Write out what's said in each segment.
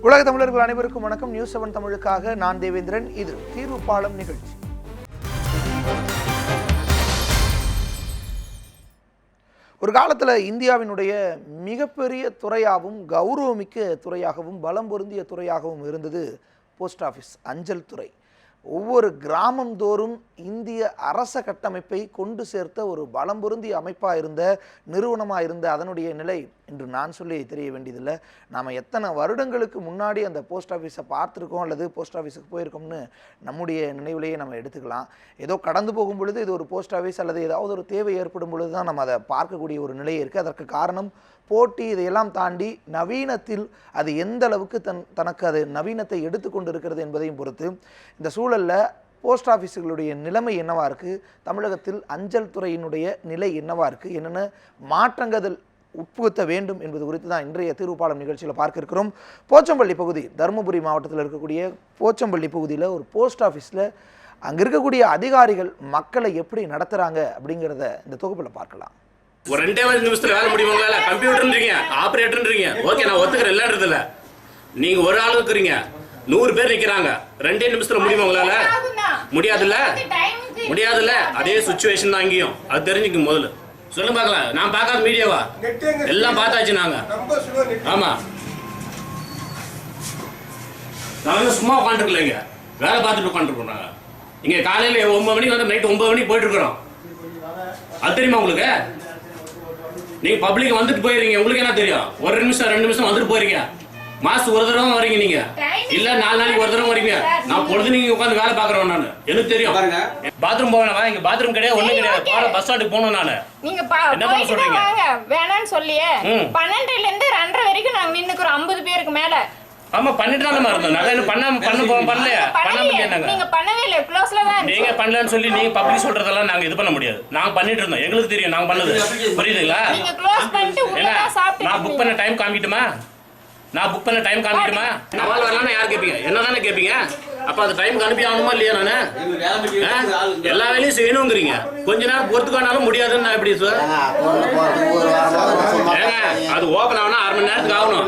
உலக தமிழர்கள் அனைவருக்கும் வணக்கம். நியூஸ் 7 தமிழுக்காக நான் தேவேந்திரன். இது தீர்வு பாலம் நிகழ்ச்சி. ஒரு காலத்தில் இந்தியாவினுடைய மிகப்பெரிய துறையாகவும் கௌரவமிக்க துறையாகவும் பலம் பொருந்திய துறையாகவும் இருந்தது போஸ்ட் ஆஃபீஸ், அஞ்சல் துறை. ஒவ்வொரு கிராமம் தோறும் இந்திய அரச கட்டமைப்பை கொண்டு சேர்த்த ஒரு பலம் பொருந்திய அமைப்பாக இருந்த நிறுவனமாக இருந்த அதனுடைய நிலை என்று நான் சொல்லி தெரிய வேண்டியதில்லை. நாம் எத்தனை வருடங்களுக்கு முன்னாடி அந்த போஸ்ட் ஆஃபீஸை பார்த்துருக்கோம் அல்லது போஸ்ட் ஆஃபீஸுக்கு போயிருக்கோம்னு நம்முடைய நினைவிலேயே நம்ம எடுத்துக்கலாம். ஏதோ கடந்து போகும் பொழுது இது ஒரு போஸ்ட் ஆஃபீஸ் அல்லது ஏதாவது ஒரு தேவை ஏற்படும் பொழுது தான் நம்ம அதை பார்க்கக்கூடிய ஒரு நிலை இருக்குது. அதற்கு காரணம் போட்டி, இதையெல்லாம் தாண்டி நவீனத்தில் அது எந்த அளவுக்கு தனக்கு அது நவீனத்தை எடுத்துக்கொண்டு இருக்கிறது என்பதையும் பொறுத்து இந்த சூழலில் போஸ்ட் ஆஃபீஸுகளுடைய நிலைமை என்னவாக இருக்குது, தமிழகத்தில் அஞ்சல் துறையினுடைய நிலை என்னவாக இருக்குது, என்னென்ன மாற்றங்கள் உட்புகுத்த வேண்டும் என்பது குறித்து தான் இன்றைய தீர்வுப்பாலம் நிகழ்ச்சியில் பார்க்க இருக்கிறோம். போச்சம்பள்ளி பகுதி, தருமபுரி மாவட்டத்தில் இருக்கக்கூடிய போச்சம்பள்ளி பகுதியில் ஒரு போஸ்ட் ஆஃபீஸில் அங்கே இருக்கக்கூடிய அதிகாரிகள் மக்களை எப்படி நடத்துகிறாங்க அப்படிங்கிறத இந்த தொகுப்பில் பார்க்கலாம். ஒரு 2 நிமிஷத்துல வேலை முடியுங்களா? கம்ப்யூட்டர்ன்றீங்க, ஆபரேட்டர்ன்றீங்க, ஓகே நான் ஒத்துக்கிறேன், இல்லன்றதில்ல. நீங்க ஒரு ஆள் இருக்கிறீங்க, 100 பேர் நிக்கிறாங்க, 2 நிமிஷத்துல முடியுமா உங்களால? முடியாதுல்ல. அதே சுச்சுவேஷன் தான் இங்கேயும். அது தெரிஞ்சுக்க முதல்ல சொல்லுங்க பார்க்கலாம். நான் பார்க்காத மீடியாவா? எல்லாம் பார்த்தாச்சு நாங்க. ஆமா, நாங்க சும்மா உட்காந்துருக்கலைங்க, வேலை பார்த்துட்டு உட்காந்துருக்கோம். நாங்க இங்க காலையில 9 மணிக்கு வந்து நைட் 9 மணிக்கு போயிட்டு இருக்கிறோம். அது தெரியுமா உங்களுக்கு? நீங்க பப்ளிக் வந்துட்டு போயிருங்க, உங்களுக்கு என்ன தெரியும்? 1 நிமிஷம் 2 நிமிஷம் வந்துட்டு போறீங்க. மாசத்துக்கு ஒரு தடவை வரீங்க, நீங்க இல்ல 4 நாளைக்கு ஒரு தடவை வரீங்க. நான் பொழுது நீங்க உட்காந்து வேலை பாக்குறேன், நான் எனக்கு தெரியும். பாருங்க, பாத்ரூம் போவேனா? இங்க பாத்ரூம் கிடையாது, ஒண்ணு கிடையாது. போற பஸ் ஸ்டாண்டுக்கு போகணும். நானு நீங்க என்ன பண்ண சொல்றீங்க? வேணான்னு சொல்லியே 12ல இருந்து 2:30 வரைக்கும் நாங்க நின்னுக்குறோம் 50 பேருக்கு மேல. ஆமா, பண்ணிட்டு தான் இருந்தோம். நாங்க என்ன பண்ணலையா? நீங்க பண்ணவே இல்ல, க்ளோஸ்ல தான். நீங்க பண்ணலன்னு சொல்லி நீங்க பப்ளிக் சொல்றதெல்லாம் நாங்க இது பண்ண முடியாது. நாங்க பண்ணிட்டு இருந்தோம், எங்களுக்கு தெரியும் நாங்க பண்ணது. புரியுதுங்களா? நீங்க க்ளோஸ் பண்ணிட்டு உள்ள சாப்பிட்டு நான் புக் பண்ண டைம் காமிக்கட்டுமா? நான் வரலாம்னா யார் கேட்பீங்க? என்னதானே கேட்பீங்க? அப்ப அந்த டைமுக்கு அனுப்பி ஆகணுமா இல்லையா? நானு எல்லா வேலையும் செய்யணுங்கிறீங்க, கொஞ்ச நேரம் பொறுத்துக்கானாலும் முடியாதுன்னு நான் எப்படி சார்? அது ஓபன் ஆகணும் 1/2 மணி நேரத்துக்கு ஆகணும்.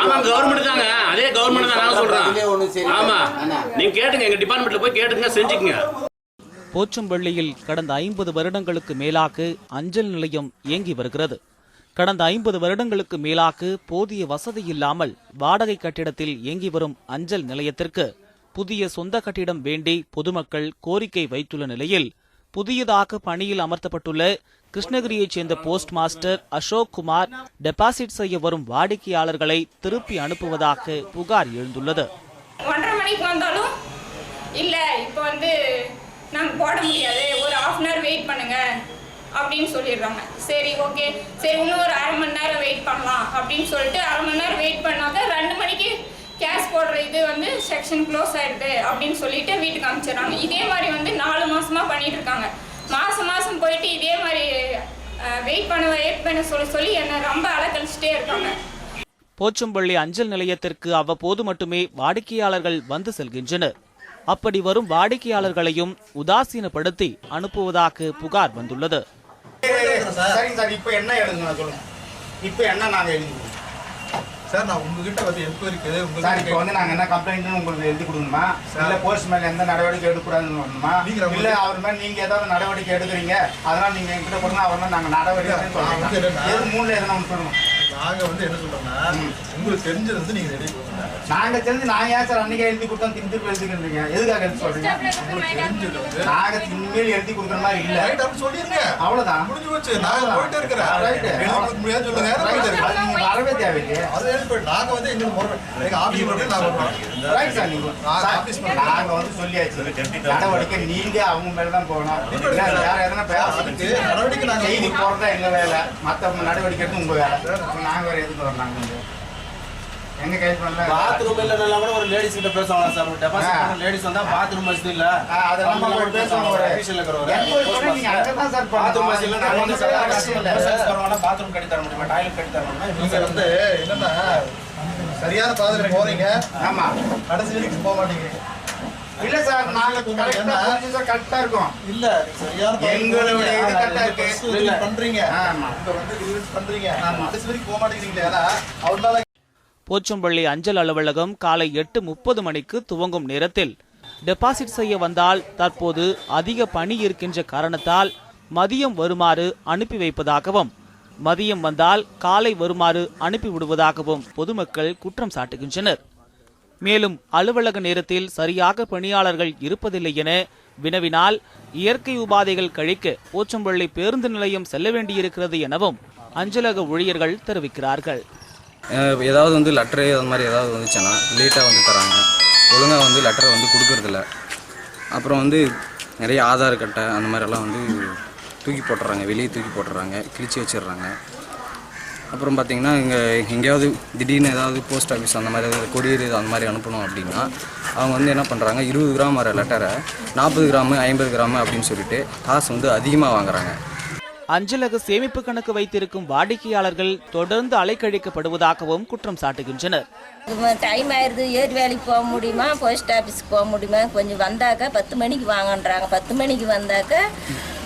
ஆமா, கவர்மெண்ட் தாங்க, அதே கவர்மெண்ட் தான் நான் சொல்றேன். ஆமா, நீங்க கேட்டுங்க, எங்க டிபார்ட்மெண்ட்ல போய் கேட்டுங்க, செஞ்சுக்கங்க. போச்சம்பள்ளியில் கடந்த 50 வருடங்களுக்கு மேலாக அஞ்சல் நிலையம் இயங்கி வருகிறது. கடந்த 50 வருடங்களுக்கு மேலாக போதிய வசதி இல்லாமல் வாடகை கட்டிடத்தில் இயங்கி வரும் அஞ்சல் நிலையத்திற்கு புதிய சொந்த கட்டிடம் வேண்டி பொதுமக்கள் கோரிக்கை வைத்துள்ள நிலையில் புதியதாக பணியில் அமர்த்தப்பட்டுள்ள கிருஷ்ணகிரியைச் சேர்ந்த post master Ashok Kumar deposit செய்ய வரும் வாடிக்கையாளர்களை திருப்பி அனுப்புவதாக புகார் எழுந்துள்ளது. 1:30 மணிக்கு வந்தாலும் இல்ல, இப்போ நாங்க போட முடியாது, ஒரு 1/2 hour வெயிட் பண்ணுங்க அப்படின்னு சொல்லிடுறாங்க. சரி, ஓகே, சரி, இன்னும் ஒரு 1/2 மணி நேரம் வெயிட் பண்ணலாம் அப்படின்னு சொல்லிட்டு 1/2 மணி நேரம் வெயிட் பண்ணாக்க 2 மணிக்கு கேஷ் போடுற இது செக்ஷன் க்ளோஸ் ஆயிடுது அப்படின்னு சொல்லிட்டு வீட்டுக்கு அனுப்பிச்சிடறாங்க. இதே மாதிரி 4 மாசமா பண்ணிட்டு இருக்காங்க. மாசம் போயிட்டு இதே மாதிரி வெயிட் பண்ண சொல்லி என்ன ரொம்ப அலக்கழிச்சிட்டே இருக்காங்க. போச்சம்பள்ளி அஞ்சல் நிலையத்திற்கு அவ்வப்போது மட்டுமே வாடிக்கையாளர்கள் வந்து செல்கின்றனர். அப்படி வரும் வாடிக்கையாளர்களையும் உதாசீனப்படுத்தி அனுப்புவதாக புகார் வந்துள்ளது. சரிங்க சார், இப்போ என்ன எழுதுங்க சொல்லுங்க. இப்போ என்ன நாங்கள் எழுதுவோம் சார்? நான் உங்ககிட்ட என்கொயரிக்கு சார் இப்போ நாங்கள் என்ன கம்ப்ளைண்ட் உங்களுக்கு எழுதி கொடுக்கணுமா? இல்லை போலீஸ் மேலே எந்த நடவடிக்கை எடுக்கக்கூடாதுன்னு வரணுமா? இல்லை அவர் மேலே நீங்கள் ஏதாவது நடவடிக்கை எடுக்கிறீங்க, அதனால் நீங்கள் எங்கிட்ட கொடுங்க, அவர் மேலே நாங்கள் நடவடிக்கை சொல்லுவோம். 3ல எதுனா ஒன்று சொல்லணும். நாங்கள் என்ன சொல்கிறோம்னா, உங்களுக்கு தெரிஞ்சது நீங்கள் ரெடி கொடுங்க. நாங்கள் தெரிஞ்சு நாங்கள் ஏன் சார் அன்றைக்கி எழுதி கொடுத்தோம், திருப்பி எழுதிக்கிறீங்க? எதுக்காக எழுதி சொல்கிறீங்க? நாங்கள் இனிமேல் எழுதி கொடுக்குற மாதிரி இல்லை, சொல்லிடுங்க, அவ்வளோதான், முடிஞ்சு போச்சு. நாங்கள் போயிட்டு இருக்கிறேன், முடியாது சொல்லுங்க, நீங்கள் வரவே தேவையில்லை. நாங்கள் எங்களுக்கு ஆஃபீஸ் நாங்கள் சொல்லியாச்சு, நடவடிக்கை நீங்கள் அவங்க மேலே தான் போகணும். வேற எதனா நடவடிக்கை நாங்கள் செய்தி போகிறதா எங்கள் வேலை, மற்ற நடவடிக்கை எடுத்து உங்கள் வேலை. நாங்கள் வேறு எதுக்கு வரோம்? நாங்கள் எங்க கைது பண்ணல. பாத்ரூம் இல்லனா கூட ஒரு லேடிஸ் கிட்ட பேசுவாங்க சார். ஒரு டெபாசிட் பண்ண லேடிஸ் வந்தா பாத்ரூம் வசதி இல்ல, அதெல்லாம் நம்ம பேசுவாங்க. ஒரு ஆபீஸ்ல இருக்கறவங்க நீங்க அங்க தான் சார் பாத்ரூம் வசதி இல்ல. நான் வந்து சார் கஸ்டமர் வரவங்க பாத்ரூம் கட்டி தர முடியுமா, டாய்லெட் கட்டி தர முடியுமா? நீங்க என்னன்னா சரியான பாதையில போறீங்க. ஆமா, கடைசி வரைக்கும் போக மாட்டீங்க. இல்ல சார், நாங்க கரெக்டா இருக்கோம். இல்ல சரியான எங்களோட இது கரெக்டா இருக்கு பண்றீங்க. ஆமா, இங்க ரிலீஸ் பண்றீங்க. ஆமா, கடைசி வரைக்கும் போக மாட்டேங்கிறீங்களா? அவனால போச்சம்பள்ளி அஞ்சல் அலுவலகம் காலை 8:30 மணிக்கு துவங்கும் நேரத்தில் டெபாசிட் செய்ய வந்தால் தற்போது அதிக பணி இருக்கின்ற காரணத்தால் மதியம் வருமாறு அனுப்பி வைப்பதாகவும், மதியம் வந்தால் காலை வருமாறு அனுப்பிவிடுவதாகவும் பொதுமக்கள் குற்றம் சாட்டுகின்றனர். மேலும் அலுவலக நேரத்தில் சரியாக பணியாளர்கள் இருப்பதில்லை என வினவினால் இயற்கை உபாதைகள் கழிக்க போச்சம்பள்ளி பேருந்து நிலையம் செல்ல வேண்டியிருக்கிறது எனவும் அஞ்சலக ஊழியர்கள் தெரிவிக்கிறார்கள். ஏதாவது லெட்டரு அது மாதிரி ஏதாவது வந்துச்சுன்னா லேட்டாக தராங்க, ஒழுங்காக லெட்டரை கொடுக்கறதில்ல. அப்புறம் நிறைய ஆதார் கட்டை அந்த மாதிரிலாம் தூக்கி போட்டுறாங்க, வெளியே தூக்கி போட்டுறாங்க, கிழிச்சு வச்சிடுறாங்க. அப்புறம் பார்த்திங்கன்னா எங்கேயாவது திடீர்னு ஏதாவது போஸ்ட் ஆஃபீஸ் அந்த மாதிரி கொரியர் அந்த மாதிரி அனுப்பணும் அப்படின்னா அவங்க என்ன பண்ணுறாங்க, 20 கிராம் வர லெட்டரை 40 கிராமு 50 கிராமு அப்படின்னு சொல்லிட்டு காசு அதிகமாக வாங்குறாங்க. அஞ்சலக சேமிப்பு கணக்கு வைத்திருக்கும் வாடிக்கையாளர்கள் தொடர்ந்து அலைக்கழிக்கப்படுவதாகவும் குற்றம் சாட்டுகின்றனர். டைம் ஆயிடுது, ஏறி வேலைக்கு போக முடியுமா, போஸ்ட் ஆஃபீஸ்க்கு போக முடியுமா, கொஞ்சம் வந்தாக்க 10 மணிக்கு வாங்கன்றாங்க. 10 மணிக்கு வந்தாக்க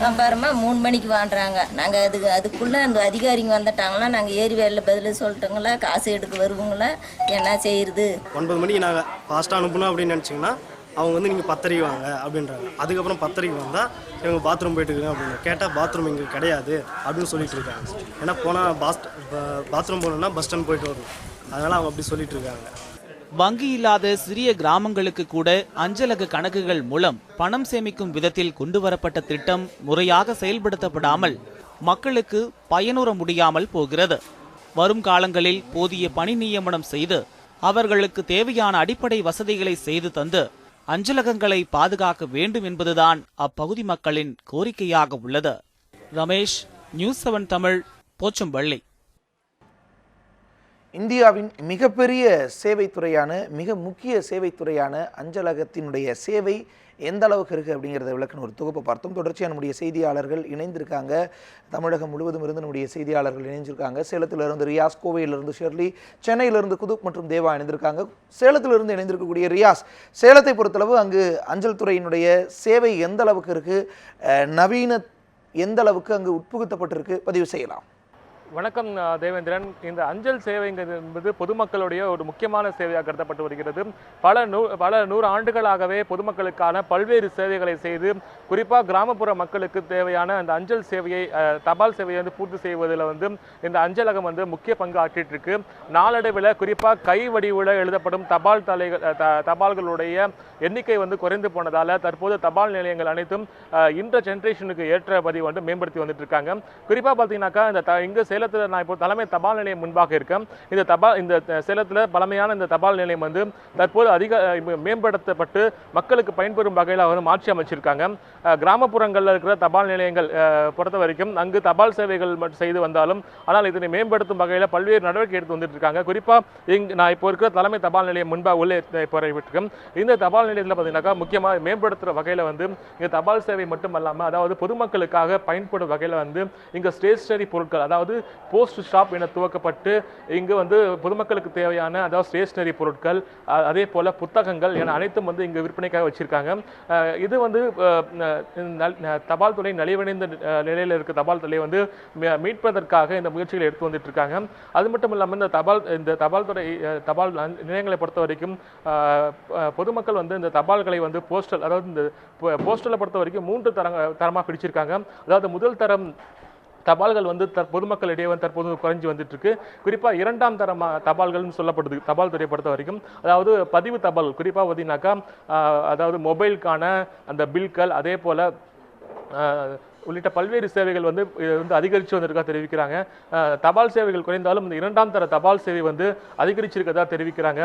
அப்புறமா 3 மணிக்கு வாங்குறாங்க. நாங்கள் அதுக்குள்ளே அந்த அதிகாரிங்க வந்துட்டாங்களா, நாங்கள் ஏறி வேலையில் பதில் சொல்லிட்டோங்களா, காசு எடுக்க வருவோங்களா, என்ன செய்யுது. 9 மணிக்கு நாங்கள் ஃபாஸ்ட்டாக அனுப்பணும் அப்படின்னு நினச்சிங்கன்னா அவங்க நீங்கள் 10:30 வாங்க அப்படின்றாங்க. அதுக்கப்புறம் 10:30 வந்தால் இவங்க பாத்ரூம் போயிட்டு இருக்காங்க அப்படின்னு கேட்டால் பாத்ரூம் இங்கே கிடையாது அப்படின்னு சொல்லிட்டு இருக்காங்க. ஏன்னா போனால் பாத்ரூம் போகணுன்னா பஸ் ஸ்டாண்ட் போயிட்டு வரும், அதனால் அவங்க அப்படி சொல்லிட்டு இருக்காங்க. வங்கி இல்லாத சிறிய கிராமங்களுக்கு கூட அஞ்சலக கணக்குகள் மூலம் பணம் சேமிக்கும் விதத்தில் கொண்டுவரப்பட்ட திட்டம் முறையாக செயல்படுத்தப்படாமல் மக்களுக்கு பயனுற முடியாமல் போகிறது. வரும் காலங்களில் போதிய பணி நியமனம் செய்து அவர்களுக்கு தேவையான அடிப்படை வசதிகளை செய்து தந்து அஞ்சலகங்களை பாதுகாக்க வேண்டும் என்பதுதான் அப்பகுதி மக்களின் கோரிக்கையாக உள்ளது. ரமேஷ், நியூஸ் 7 தமிழ், போச்சம்பள்ளி. இந்தியாவின் மிகப்பெரிய சேவைத்துறையான மிக முக்கிய சேவைத்துறையான அஞ்சலகத்தினுடைய சேவை எந்த அளவுக்கு இருக்குது அப்படிங்கிறத விளக்குன்னு ஒரு தொகுப்பை பார்த்தோம். தொடர்ச்சியாக நம்முடைய செய்தியாளர்கள் இணைந்திருக்காங்க. தமிழகம் முழுவதும் இருந்து நம்முடைய செய்தியாளர்கள் இணைஞ்சிருக்காங்க. சேலத்திலிருந்து ரியாஸ், கோவையிலிருந்து ஷெர்லி, சென்னையிலிருந்து குதுப் மற்றும் தேவா இணைந்திருக்காங்க. சேலத்திலிருந்து இணைந்திருக்கக்கூடிய ரியாஸ், சேலத்தை பொறுத்தளவு அங்கு அஞ்சல் துறையினுடைய சேவை எந்த அளவுக்கு இருக்குது, நவீன எந்த அளவுக்கு அங்கு உட்புகுத்தப்பட்டிருக்கு, பதிவு செய்யலாம். வணக்கம் தேவேந்திரன். இந்த அஞ்சல் சேவைங்கிறது என்பது பொதுமக்களுடைய ஒரு முக்கியமான சேவையாக கருதப்பட்டு வருகிறது. பல நூறு ஆண்டுகளாகவே பொதுமக்களுக்கான பல்வேறு சேவைகளை செய்து குறிப்பாக கிராமப்புற மக்களுக்கு தேவையான அந்த அஞ்சல் சேவையை, தபால் சேவையை பூர்த்தி செய்வதில் இந்த அஞ்சலகம் முக்கிய பங்கு ஆற்றிட்டு இருக்கு. நாளடைவில் குறிப்பாக கை வடிவில் எழுதப்படும் தபால்களுடைய எண்ணிக்கை குறைந்து போனதால தற்போது தபால் நிலையங்கள் அனைத்தும் இந்த ஜென்ரேஷனுக்கு ஏற்றபடி மேம்படுத்தி வந்துட்டு இருக்காங்க. குறிப்பாக பார்த்தீங்கன்னாக்கா இங்க சேலத்தில் நான் இப்போ தலைமை தபால் நிலையம் முன்பாக இருக்கேன். இந்த சேலத்தில் பழமையான இந்த தபால் நிலையம் தற்போது அதிக மேம்படுத்தப்பட்டு மக்களுக்கு பயன்பெறும் வகையில் மாற்றி அமைச்சிருக்காங்க. கிராமப்புறங்களில் இருக்கிற தபால் நிலையங்கள் பொறுத்த வரைக்கும் அங்கு தபால் சேவைகள் செய்து வந்தாலும் ஆனால் இதனை மேம்படுத்தும் வகையில் பல்வேறு நடவடிக்கை எடுத்து வந்துட்டு இருக்காங்க. குறிப்பாக நான் இப்போ இருக்கிற தலைமை தபால் நிலையம் முன்பாக உள்ளே போயிட்டிருக்கேன். இந்த தபால் நிலையத்தில் பார்த்தீங்கன்னாக்கா முக்கியமாக மேம்படுத்துகிற வகையில் இங்கே தபால் சேவை மட்டும் இல்லாமல் அதாவது பொதுமக்களுக்காக பயன்படும் வகையில் இங்கே ஸ்டேஷனரி பொருட்கள், அதாவது போஸ்ட் ஷாப் என துவக்கப்பட்டு இங்கு பொதுமக்களுக்கு தேவையான அதாவது ஸ்டேஷனரி பொருட்கள், அதே போல புத்தகங்கள் என அனைத்தும் இங்கு விற்பனைக்காக வச்சிருக்காங்க. இது தபால் துறை நலிவடைந்த நிலையில் இருக்க தபால் துறை மீட்பதற்காக இந்த முயற்சிகளை எடுத்து வந்துட்டு இருக்காங்க. அது மட்டும் இல்லாமல் இந்த தபால் துறை தபால் நிலையங்களை பொறுத்த வரைக்கும் பொதுமக்கள் இந்த தபால்களை போஸ்டல், அதாவது இந்த போஸ்டலை பொறுத்த வரைக்கும் 3 தரமாக பிடிச்சிருக்காங்க. அதாவது முதல் தரம் தபால்கள் பொதுமக்களிடையே தற்போது குறைஞ்சி வந்துட்டு இருக்கு. குறிப்பாக 2ஆம் தரம் தபால்கள்னு சொல்லப்படுது தபால் துறையை பொறுத்த வரைக்கும். அதாவது பதிவு தபால், குறிப்பாக பார்த்தீங்கன்னாக்கா அதாவது மொபைலுக்கான அந்த பில்கள், அதே போல உள்ளிட்ட பல்வேறு சேவைகள் அதிகரித்து வந்திருக்கா தெரிவிக்கிறாங்க. தபால் சேவைகள் குறைந்தாலும் இந்த 2ஆம் தர தபால் சேவை அதிகரிச்சிருக்கதா தெரிவிக்கிறாங்க.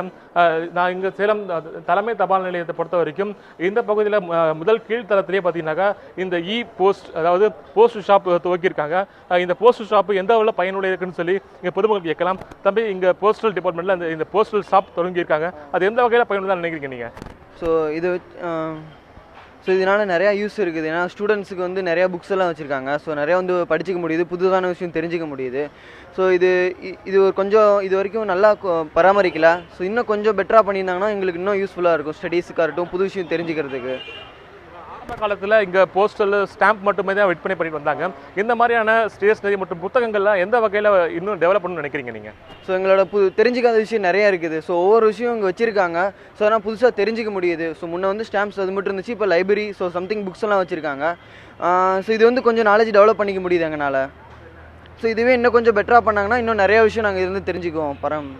நான் இங்கே சேலம் தலைமை தபால் நிலையத்தை பொறுத்த வரைக்கும் இந்த பகுதியில் முதல் கீழ்த்தரத்திலே பார்த்தீங்கன்னாக்கா இந்த போஸ்ட், அதாவது போஸ்ட் ஷாப் துவக்கியிருக்காங்க. இந்த போஸ்ட் ஷாப் எந்த அளவில் பயனுள்ள இருக்குன்னு சொல்லி இங்கே பொதுமக்கள் கேட்கலாம். தம்பி, இங்கே போஸ்டல் டிபார்ட்மெண்ட்டில் இந்த போஸ்டல் ஷாப் தொடங்கியிருக்காங்க, அது எந்த வகையில் பயனுள்ளதாக நினைக்கிறீங்க நீங்கள்? ஸோ இதனால் நிறையா யூஸ் இருக்குது. ஏன்னா ஸ்டூடெண்ட்ஸுக்கு நிறையா புக்ஸ் எல்லாம் வச்சுருக்காங்க. ஸோ நிறையா படிச்சிக்க முடியுது, புதுதான விஷயம் தெரிஞ்சிக்க முடியுது. ஸோ இது ஒரு கொஞ்சம் இது வரைக்கும் நல்லா பராமரிக்கல. ஸோ இன்னும் கொஞ்சம் பெட்டராக பண்ணியிருந்தாங்கன்னா எங்களுக்கு இன்னும் யூஸ்ஃபுல்லாக இருக்கும், ஸ்டடீஸுக்காக இருக்கட்டும், புது விஷயம் தெரிஞ்சுக்கிறதுக்கு. ஆரம்ப காலத்தில் இங்கே போஸ்டல் ஸ்டாம்ப் மட்டுமே தான் விற்பனை பண்ணிட்டு வந்தாங்க. இந்த மாதிரியான ஸ்டேஷனரி மற்றும் புத்தகங்கள்லாம் எந்த வகையில் இன்னும் டெவலப் பண்ணணும்னு நினைக்கிறீங்க நீங்கள்? ஸோ எங்களோட தெரிஞ்சிக்காத விஷயம் நிறையா இருக்குது. ஸோ ஒவ்வொரு விஷயம் இங்கே வச்சுருக்காங்க. ஸோ ஆனால் புதுசாக தெரிஞ்சிக்க முடியுது. ஸோ முன்னே வந்து ஸ்டாம்ப்ஸ் அது மட்டும் இருந்துச்சு, இப்போ லைப்ரரி ஸோ சம்திங் புக்ஸ் எல்லாம் வச்சுருக்காங்க. ஸோ இது வந்து கொஞ்சம் நாலேஜ் டெவலப் பண்ணிக்க முடியுது எங்களால். ஸோ இதுவே இன்னும் கொஞ்சம் பெட்டராக பண்ணாங்கன்னா இன்னும் நிறையா விஷயம் நாங்கள் இருந்து தெரிஞ்சுக்குவோம்.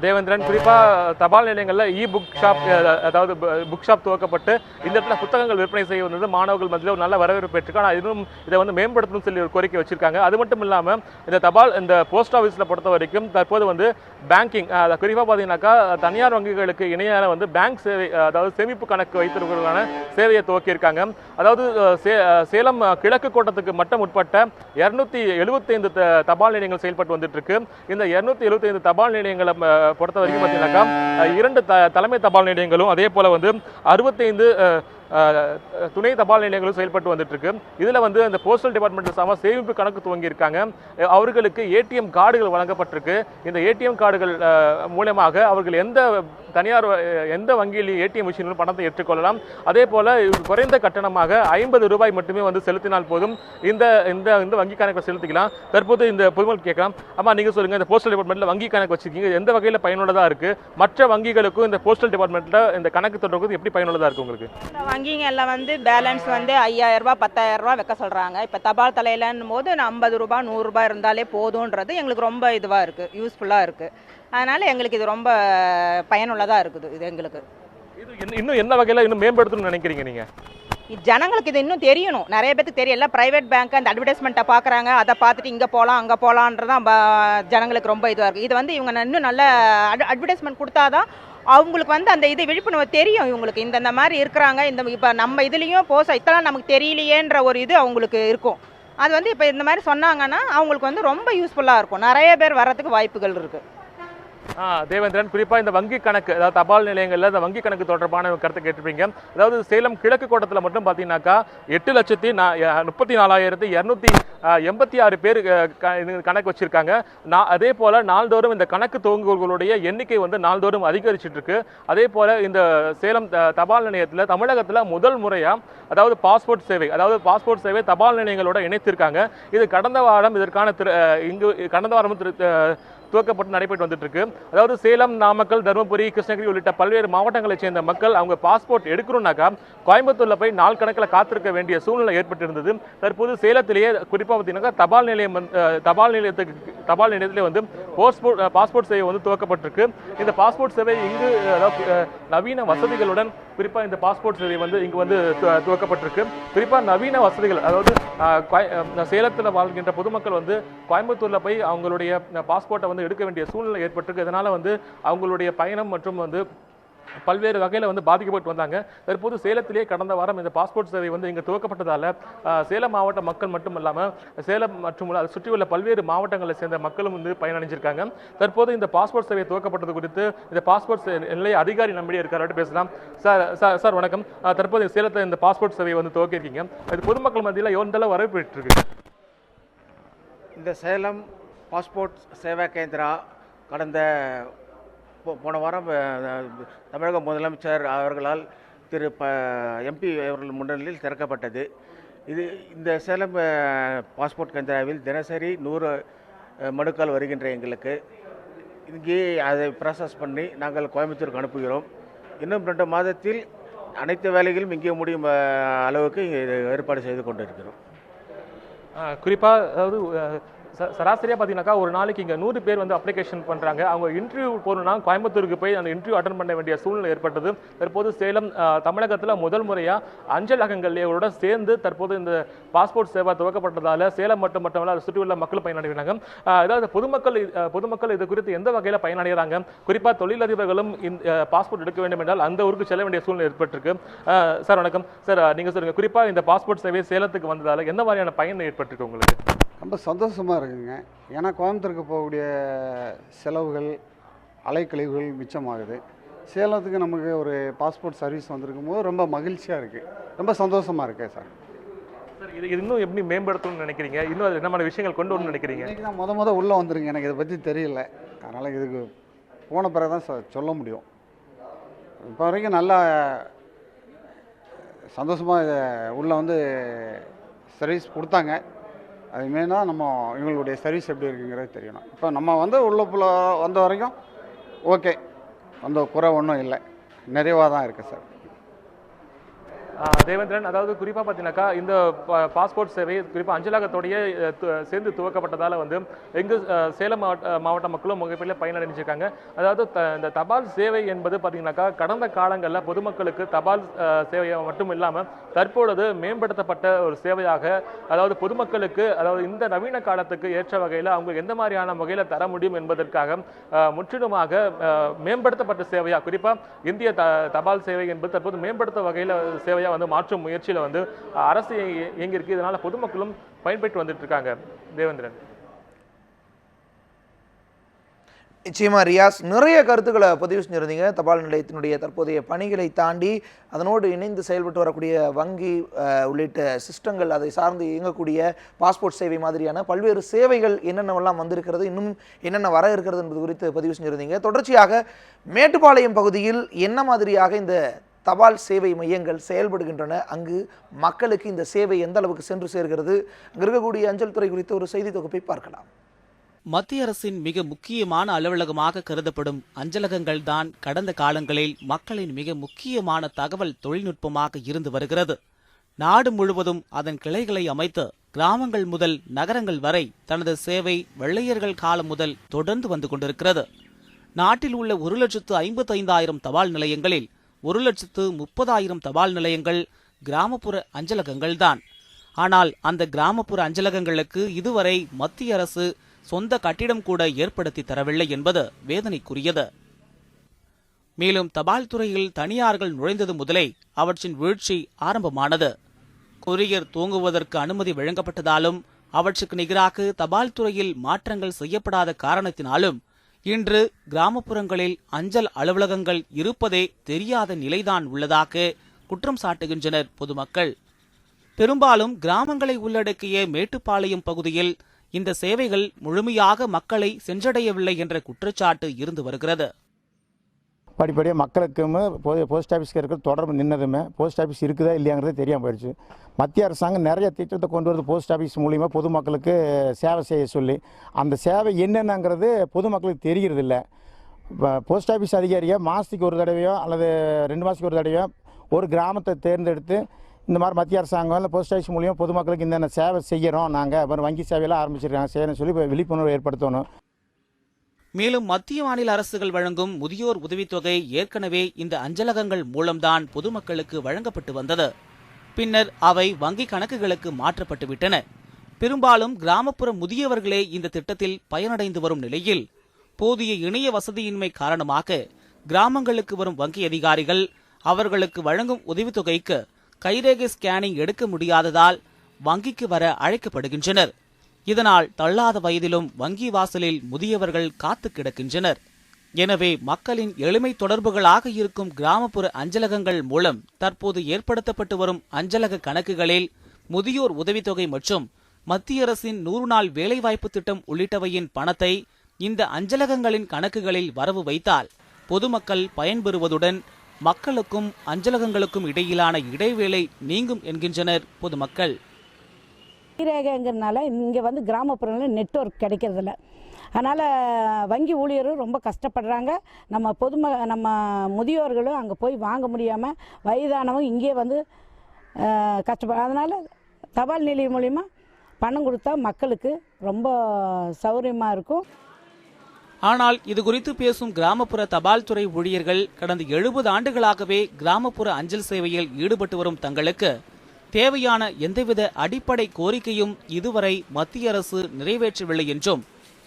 தேவேந்திரன், குறிப்பாக தபால் நிலையங்களில் புக் ஷாப், அதாவது புக் ஷாப் துவக்கப்பட்டு இந்த இடத்துல புத்தகங்கள் விற்பனை செய்ய வந்தது மாணவர்கள் மத்தியில் ஒரு நல்ல வரவேற்பு பெற்றிருக்கு. ஆனால் இன்னும் இதை வந்து மேம்படுத்தணும்னு சொல்லி ஒரு கோரிக்கை வச்சிருக்காங்க. அது மட்டும் இல்லாமல் இந்த போஸ்ட் ஆஃபீஸில் பொறுத்த வரைக்கும் தற்போது வந்து பேங்கிங், குறிப்பாக பார்த்தீங்கன்னாக்கா தனியார் வங்கிகளுக்கு இணையான வந்து பேங்க் சேவை, அதாவது சேமிப்பு கணக்கு வைத்திருக்கிறதுக்கான சேவையை துவக்கியிருக்காங்க. அதாவது சேலம் கிழக்கு கோட்டத்துக்கு மட்டும் உட்பட்ட 275 தபால் நிலையங்கள் செயல்பட்டு வந்துட்டு இருக்கு. இந்த 275 தபால் நிலையங்களை பொறுத்த வரைக்கும் பார்த்தீங்கன்னாக்கா 2 தலைமை தபால் நிலையங்களும் அதே போல வந்து 65 துணை தபால் நிலையங்களும் செயல்பட்டு வந்துட்டு இருக்கு. இதுல வந்து அந்த போஸ்டல் டிபார்ட்மெண்ட் சேமிப்பு கணக்கு துவங்கி இருக்காங்க. அவர்களுக்கு ஏடிஎம் கார்டுகள் வழங்கப்பட்டிருக்கு. இந்த ஏடிஎம் கார்டுகள் மூலமாக அவர்கள் எந்த வங்கியில் ஏடிஎம் மிஷினில் பணத்தை ஏற்றுக்கொள்ளலாம். அதே போல குறைந்த கட்டணமாக 50 ரூபாய் மட்டுமே வந்து செலுத்தினால் போதும் இந்த இந்த வங்கி கணக்கை செலுத்திக்கலாம். தற்போது இந்த பொதுமக்கள் கேட்கலாம், அம்மா நீங்க சொல்லுங்க, இந்த போஸ்டல் டிபார்ட்மெண்ட்ல வங்கி கணக்கு வச்சிருக்கீங்க, எந்த வகையில் பயனுள்ளதா இருக்கு? மற்ற வங்கிகளுக்கும் இந்த போஸ்டல் டிபார்ட்மெண்ட்ல இந்த கணக்கு தொடர்பு எப்படி பயனுள்ளதா இருக்கு உங்களுக்கு? வங்கிங்க எல்லாம் வந்து பேலன்ஸ் வந்து 5000 ரூபாய் 10000 ரூபாய் வைக்க சொல்றாங்க. இப்போ தபால் தலையிலன்னும் போது 50 ரூபாய் 100 ரூபாய் இருந்தாலே போதும்ன்றது எங்களுக்கு ரொம்ப இதுவாக இருக்கு, யூஸ்ஃபுல்லாக இருக்கு. அதனால எங்களுக்கு இது ரொம்ப பயனுள்ளதாக இருக்குது. இது எங்களுக்கு இன்னும் என்ன வகையில் இன்னும் மேம்படுத்தணும்னு நினைக்கிறீங்க நீங்க? ஜனங்களுக்கு இது இன்னும் தெரியணும். நிறைய பேருக்கு தெரியல. பிரைவேட் பேங்க் அந்த அட்வர்டைஸ்மெண்ட்டை பார்க்குறாங்க, அதை பார்த்துட்டு இங்கே போகலாம் அங்கே போகலான்றதான் ஜனங்களுக்கு ரொம்ப இதுவாக இருக்குது. இது வந்து இவங்க இன்னும் நல்ல அட்வர்டைஸ்மெண்ட் கொடுத்தாதான் அவங்களுக்கு வந்து அந்த இது விழிப்புணர்வு தெரியும். இவங்களுக்கு இந்த மாதிரி இருக்கிறாங்க, இப்போ நம்ம இதுலேயும் இதெல்லாம் நமக்கு தெரியலையேன்ற ஒரு இது அவங்களுக்கு இருக்கும். அது வந்து இப்போ இந்த மாதிரி சொன்னாங்கன்னா அவங்களுக்கு வந்து ரொம்ப யூஸ்ஃபுல்லாக இருக்கும். நிறைய பேர் வர்றதுக்கு வாய்ப்புகள் இருக்குது. தேவேந்திரன், குறிப்பாக இந்த வங்கி கணக்கு, அதாவது தபால் நிலையங்களில் இந்த வங்கி கணக்கு தொடர்பான கருத்தை கேட்டிருப்பீங்க. அதாவது சேலம் கிழக்கு கோட்டத்தில் மட்டும் பார்த்தீங்கன்னாக்கா 8,34,286 பேர் கணக்கு வச்சிருக்காங்க. அதே போல நாள்தோறும் இந்த கணக்கு துவங்குவர்களுடைய எண்ணிக்கை வந்து நாள்தோறும் அதிகரிச்சுட்டு இருக்கு. அதே போல இந்த சேலம் தபால் நிலையத்தில் தமிழகத்தில் முதல் முறையா அதாவது பாஸ்போர்ட் சேவை தபால் நிலையங்களோட இணைத்திருக்காங்க. இது கடந்த வாரம் துவக்கப்பட்டு நடைபெற்று வந்துட்டு இருக்கு. அதாவது சேலம், நாமக்கல், தருமபுரி, கிருஷ்ணகிரி உள்ளிட்ட பல்வேறு மாவட்டங்களைச் சேர்ந்த மக்கள் அவங்க பாஸ்போர்ட் எடுக்கணும்னாக்கா கோயம்புத்தூர்ல போய் நாள் கணக்கில் காத்திருக்க வேண்டிய சூழ்நிலை ஏற்பட்டிருந்தது. தற்போது சேலத்திலேயே குறிப்பாக பார்த்தீங்கன்னா தபால் நிலையத்திலே வந்து பாஸ்போர்ட் சேவை வந்து துவக்கப்பட்டிருக்கு. இந்த பாஸ்போர்ட் சேவை இங்கு நவீன வசதிகளுடன் குறிப்பாக இந்த பாஸ்போர்ட் சேவை வந்து இங்கு வந்து துவக்கப்பட்டிருக்கு. குறிப்பாக நவீன வசதிகள், அதாவது சேலத்தில் வாழ்கின்ற பொதுமக்கள் வந்து கோயம்புத்தூர்ல போய் அவங்களுடைய பாஸ்போர்ட்டை வந்து எடுக்க வேண்டிய சூழ்நிலை ஏற்பட்டிருக்கு. இதனால வந்து அவங்களுடைய பயணம் மற்றும் வந்து பல்வேறு வகையில் வந்து பாதிக்கப்பட்டு வந்தாங்க. தற்போது சேலத்திலேயே கடந்த வாரம் இந்த பாஸ்போர்ட் சேவை வந்து இங்கே துவக்கப்பட்டதால சேலம் மாவட்ட மக்கள் மட்டும் இல்லாமல் சேலம் மற்றும் அதை சுற்றியுள்ள பல்வேறு மாவட்டங்களை சேர்ந்த மக்களும் வந்து பயனடைஞ்சிருக்காங்க. தற்போது இந்த பாஸ்போர்ட் சேவை துவக்கப்பட்டது குறித்து இந்த பாஸ்போர்ட் நிலைய அதிகாரி நம்மிடையே இருக்காரு, பேசலாம். சார் வணக்கம். தற்போது சேலத்தில் இந்த பாஸ்போர்ட் சேவை வந்து துவக்கியிருக்கீங்க, இது பொதுமக்கள் மத்தியில் எவ்வளவு வரவேற்பு பெற்றிருக்கு? இந்த சேலம் பாஸ்போர்ட் சேவா கேந்திரா கடந்த போன வாரம் தமிழக முதலமைச்சர் அவர்களால் எம்பி அவர்கள் முன்னிலையில் திறக்கப்பட்டது. இந்த சேலம் பாஸ்போர்ட் கேந்திராவில் தினசரி 100 மனுக்கள் வருகின்ற எங்களுக்கு இங்கே அதை ப்ராசஸ் பண்ணி நாங்கள் கோயம்புத்தூருக்கு அனுப்புகிறோம். இன்னும் 2 மாதத்தில் அனைத்து வேலைகளும் இங்கே முடியும் அளவுக்கு ஏற்பாடு செய்து கொண்டிருக்கிறோம். குறிப்பாக அதாவது சராசரியாக பார்த்தீங்கன்னாக்கா ஒரு நாளைக்கு இங்கே 100 பேர் வந்து அப்ளிகேஷன் பண்ணுறாங்க. அவங்க இன்டர்வியூ போகணுன்னா கோயம்புத்தூருக்கு போய் அந்த இன்டர்வியூ அட்டன் பண்ண வேண்டிய சூழ்நிலை ஏற்பட்டது. தற்போது சேலம் தமிழகத்தில் முதல் முறையாக அஞ்சல் அகங்களோட சேர்ந்து தற்போது இந்த பாஸ்போர்ட் சேவை துவக்கப்பட்டதால் சேலம் மட்டுமல்ல அதை சுற்றியுள்ள மக்கள் பயனடைகிறாங்க. அதாவது பொதுமக்கள் இது குறித்து எந்த வகையில் பயனடைகிறாங்க? குறிப்பாக தொழிலதிபர்களும் பாஸ்போர்ட் எடுக்க வேண்டும் என்றால் அந்த ஊருக்கு செல்ல வேண்டிய சூழ்நிலை ஏற்பட்டிருக்கு. சார் வணக்கம். சார் நீங்கள் சொல்லுங்கள், குறிப்பாக இந்த பாஸ்போர்ட் சேவை சேலத்துக்கு வந்ததால் எந்த மாதிரியான பயன் ஏற்பட்டிருக்கு உங்களுக்கு? ரொம்ப சந்தோஷமாக இருக்குங்க. ஏன்னா கோயம்புத்தூருக்கு போகக்கூடிய செலவுகள் அலைக்கழிவுகள் மிச்சமாகுது. சேலத்துக்கு நமக்கு ஒரு பாஸ்போர்ட் சர்வீஸ் வந்திருக்கும் போது ரொம்ப மகிழ்ச்சியாக இருக்குது, ரொம்ப சந்தோஷமாக இருக்குது சார். சார் இது இன்னும் எப்படி மேம்படுத்தணும்னு நினைக்கிறீங்க? இன்னும் அது என்ன மாதிரி விஷயங்கள் கொண்டு வரணும்னு நினைக்கிறீங்க? இன்றைக்கி தான் முத உள்ளே வந்துருங்க, எனக்கு இதை பற்றி தெரியல. அதனால் இதுக்கு போன பிறகு தான் சொல்ல முடியும். இப்போ வரைக்கும் நல்லா சந்தோஷமாக இதை உள்ளே வந்து சர்வீஸ் கொடுத்தாங்க. அதுமாரி தான் நம்ம இவங்களுடைய சர்வீஸ் எப்படி இருக்குங்கிறது தெரியணும். இப்போ நம்ம வந்து உள்ளே வந்த வரைக்கும் ஓகே, அந்த குறை ஒன்றும் இல்லை, நிறைவாக தான் இருக்குது சார். தேவேந்திரன், அதாவது குறிப்பாக பார்த்தீங்கன்னாக்கா இந்த பாஸ்போர்ட் சேவை குறிப்பாக அஞ்சலகத்தோடைய சேர்ந்து துவக்கப்பட்டதால் வந்து எங்கள் சேலம் மாவட்ட மக்களும் மிகப்பெரிய பயனடைஞ்சிருக்காங்க. அதாவது இந்த தபால் சேவை என்பது பார்த்தீங்கன்னாக்கா கடந்த காலங்களில் பொதுமக்களுக்கு தபால் சேவையை மட்டும் இல்லாமல் தற்பொழுது மேம்படுத்தப்பட்ட ஒரு சேவையாக, அதாவது பொதுமக்களுக்கு அதாவது இந்த நவீன காலத்துக்கு ஏற்ற வகையில் அவங்க எந்த மாதிரியான வகையில் தர முடியும் என்பதற்காக முற்றிலுமாக மேம்படுத்தப்பட்ட சேவையாக, குறிப்பாக இந்திய தபால் சேவை என்பது தற்போது மேம்படுத்த வகையில் சேவையாக வந்து மாற்றும் முயற்சியில் வந்து அரசு இயங்கியிருக்கு. இதனால பொதுமக்களும் பயன்பெற்று வந்துட்டு இருக்காங்க. தேவேந்திரன். நிச்சயமா ரியாஸ், நிறைய கருத்துக்களை பதிவு செஞ்சிருந்தீங்க. தபால் நிலையத்தினுடைய தற்போதைய பணிகளை தாண்டி அதனோடு இணைந்து செயல்பட்டு வரக்கூடிய வங்கி உள்ளிட்ட சிஸ்டங்கள், அதை சார்ந்து இயங்கக்கூடிய பாஸ்போர்ட் சேவை மாதிரியான பல்வேறு சேவைகள் என்னென்னவெல்லாம் வந்திருக்கிறது, இன்னும் என்னென்ன வர இருக்கிறது என்பது குறித்து பதிவு செஞ்சிருந்தீங்க. தொடர்ச்சியாக மேட்டுப்பாளையம் பகுதியில் என்ன மாதிரியாக இந்த தபால் சேவை மையங்கள் செயல்படுகின்றன, அங்கு மக்களுக்கு இந்த சேவை எந்த அளவுக்கு சென்று சேர்கிறது, அங்கு இருக்கக்கூடிய அஞ்சல் துறை குறித்த ஒரு செய்தி தொகுப்பை பார்க்கலாம். மத்திய அரசின் மிக முக்கியமான அலுவலகமாக கருதப்படும் அஞ்சலகங்கள் தான் கடந்த காலங்களில் மக்களின் மிக முக்கியமான தகவல் தொழில்நுட்பமாக இருந்து வருகிறது. நாடு முழுவதும் அதன் கிளைகளை அமைத்து கிராமங்கள் முதல் நகரங்கள் வரை தனது சேவை வெள்ளையர்கள் காலம் முதல் தொடர்ந்து வந்து கொண்டிருக்கிறது. நாட்டில் உள்ள 1,55,000 தபால் நிலையங்களில் 1,30,000 தபால் நிலையங்கள் கிராமப்புற அஞ்சலகங்கள் தான். ஆனால் அந்த கிராமப்புற அஞ்சலகங்களுக்கு இதுவரை மத்திய அரசு சொந்த கட்டிடம் கூட ஏற்படுத்தி தரவில்லை என்பது வேதனைக்குரியது. மேலும் தபால் துறையில் தனியார்கள் நுழைந்தது முதலே அவற்றின் வீழ்ச்சி ஆரம்பமானது. கொரியர் தூங்குவதற்கு அனுமதி வழங்கப்பட்டதாலும் அவற்றுக்கு நிகராக தபால் துறையில் மாற்றங்கள் செய்யப்படாத காரணத்தினாலும் இன்று கிராமப்புறங்களில் அஞ்சல் அலுவலகங்கள் இருப்பதே தெரியாத நிலைதான் உள்ளதாக குற்றம் சாட்டுகின்றனர் பொதுமக்கள். பெரும்பாலும் கிராமங்களை உள்ளடக்கிய மேட்டுப்பாளையம் பகுதியில் இந்த சேவைகள் முழுமையாக மக்களை சென்றடையவில்லை என்ற குற்றச்சாட்டு இருந்து வருகிறது. படிப்படியாக மக்களுக்கும் போஸ்ட் ஆஃபீஸ்க்கு இருக்கிற தொடர்பு நின்னதுமே போஸ்ட் ஆஃபீஸ் இருக்குதா இல்லையாங்கிறதே தெரியாமல் போயிடுச்சு. மத்திய அரசாங்கம் நிறைய திட்டத்தை கொண்டு வருது போஸ்ட் ஆஃபீஸ் மூலிமா பொதுமக்களுக்கு சேவை செய்ய சொல்லி. அந்த சேவை என்னென்னங்கிறது பொதுமக்களுக்கு தெரிகிறதில்ல. போஸ்ட் ஆஃபீஸ் அதிகாரியாக மாதத்துக்கு ஒரு தடவையோ அல்லது 2 மாதத்துக்கு ஒரு தடவையோ ஒரு கிராமத்தை தேர்ந்தெடுத்து இந்த மாதிரி மத்திய அரசாங்கம் இல்லை போஸ்ட் ஆஃபீஸ் மூலிமா பொதுமக்களுக்கு இந்த சேவை செய்கிறோம், நாங்கள் அப்புறம் வங்கி சேவையெல்லாம் ஆரம்பிச்சிருக்காங்க செய்யணும்னு சொல்லி விழிப்புணர்வு ஏற்படுத்தணும். மேலும் மத்திய மாநில அரசுகள் வழங்கும் முதியோர் உதவித்தொகை ஏற்கனவே இந்த அஞ்சலகங்கள் மூலம்தான் பொதுமக்களுக்கு வழங்கப்பட்டு வந்தது. பின்னர் அவை வங்கி கணக்குகளுக்கு மாற்றப்பட்டு விட்டன. பெரும்பாலும் கிராமப்புற முதியவர்களே இந்த திட்டத்தில் பயனடைந்து வரும் நிலையில் போதிய இணைய வசதியின்மை காரணமாக கிராமங்களுக்கு வரும் வங்கி அதிகாரிகள் அவர்களுக்கு வழங்கும் உதவித்தொகைக்கு கைரேகை ஸ்கேனிங் எடுக்க முடியாததால் வங்கிக்கு வர அழைக்கப்படுகின்றனர். இதனால் தள்ளாத வயதிலும் வங்கி வாசலில் முதியவர்கள் காத்து கிடக்கின்றனர். எனவே மக்களின் எளிமை தொடர்புகளாக இருக்கும் கிராமப்புற அஞ்சலகங்கள் மூலம் தற்போது ஏற்படுத்தப்பட்டு வரும் அஞ்சலக கணக்குகளில் முதியோர் உதவித்தொகை மற்றும் மத்திய அரசின் 100 நாள் வேலைவாய்ப்பு திட்டம் உள்ளிட்டவையின் பணத்தை இந்த அஞ்சலகங்களின் கணக்குகளில் வரவு வைத்தால் பொதுமக்கள் பயன்பெறுவதுடன் மக்களுக்கும் அஞ்சலகங்களுக்கும் இடையிலான இடைவேளை நீங்கும் என்கின்றனர் பொதுமக்கள். கைரேகைங்கிறதுனால இங்கே வந்து கிராமப்புறங்களில் நெட்வொர்க் கிடைக்கிறதில்ல. அதனால் வங்கி ஊழியரும் ரொம்ப கஷ்டப்படுறாங்க. நம்ம முதியோர்களும் அங்கே போய் வாங்க முடியாமல் வயதானவங்க இங்கே வந்து கஷ்டப்படுறாங்க. அதனால் தபால் நிலையம் மூலிமா பணம் கொடுத்தா மக்களுக்கு ரொம்ப சௌகரியமாக இருக்கும். ஆனால் இது குறித்து பேசும் கிராமப்புற தபால் துறை ஊழியர்கள் கடந்த 70 ஆண்டுகளாகவே கிராமப்புற அஞ்சல் சேவையில் ஈடுபட்டு வரும் தங்களுக்கு தேவையான எந்தவித அடிப்படை கோரிக்கையும் இதுவரை மத்திய அரசு நிறைவேற்றவில்லை என்றும்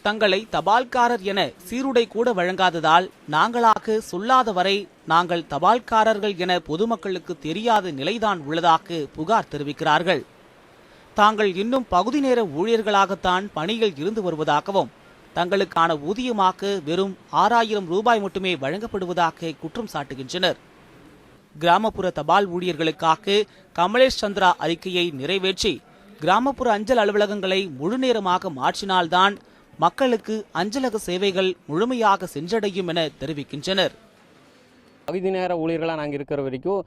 தங்களை தபால்காரர் என சீருடை கூட வழங்காததால் நாங்களாக சொல்லாத வரை நாங்கள் தபால்காரர்கள் என பொதுமக்களுக்கு தெரியாத நிலைதான் உள்ளதாக புகார் தெரிவிக்கிறார்கள். தாங்கள் இன்னும் பகுதி நேர ஊழியர்களாகத்தான் பணியில் இருந்து வருவதாகவும் தங்களுக்கான ஊதியமாக வெறும் 6,000 ரூபாய் மட்டுமே வழங்கப்படுவதாக குற்றம் சாட்டுகின்றனர். கிராமப்புற தபால் ஊழியர்களுக்காக கமலேஷ் சந்திரா அறிக்கையை நிறைவேற்றி கிராமப்புற அஞ்சல் அலுவலகங்களை முழுநேரமாக மாற்றினால்தான் மக்களுக்கு அஞ்சலக சேவைகள் முழுமையாக சென்றடையும் என தெரிவிக்கின்றனர். பகுதி நேர ஊழியர்களாக நாங்கள் இருக்கிற வரைக்கும்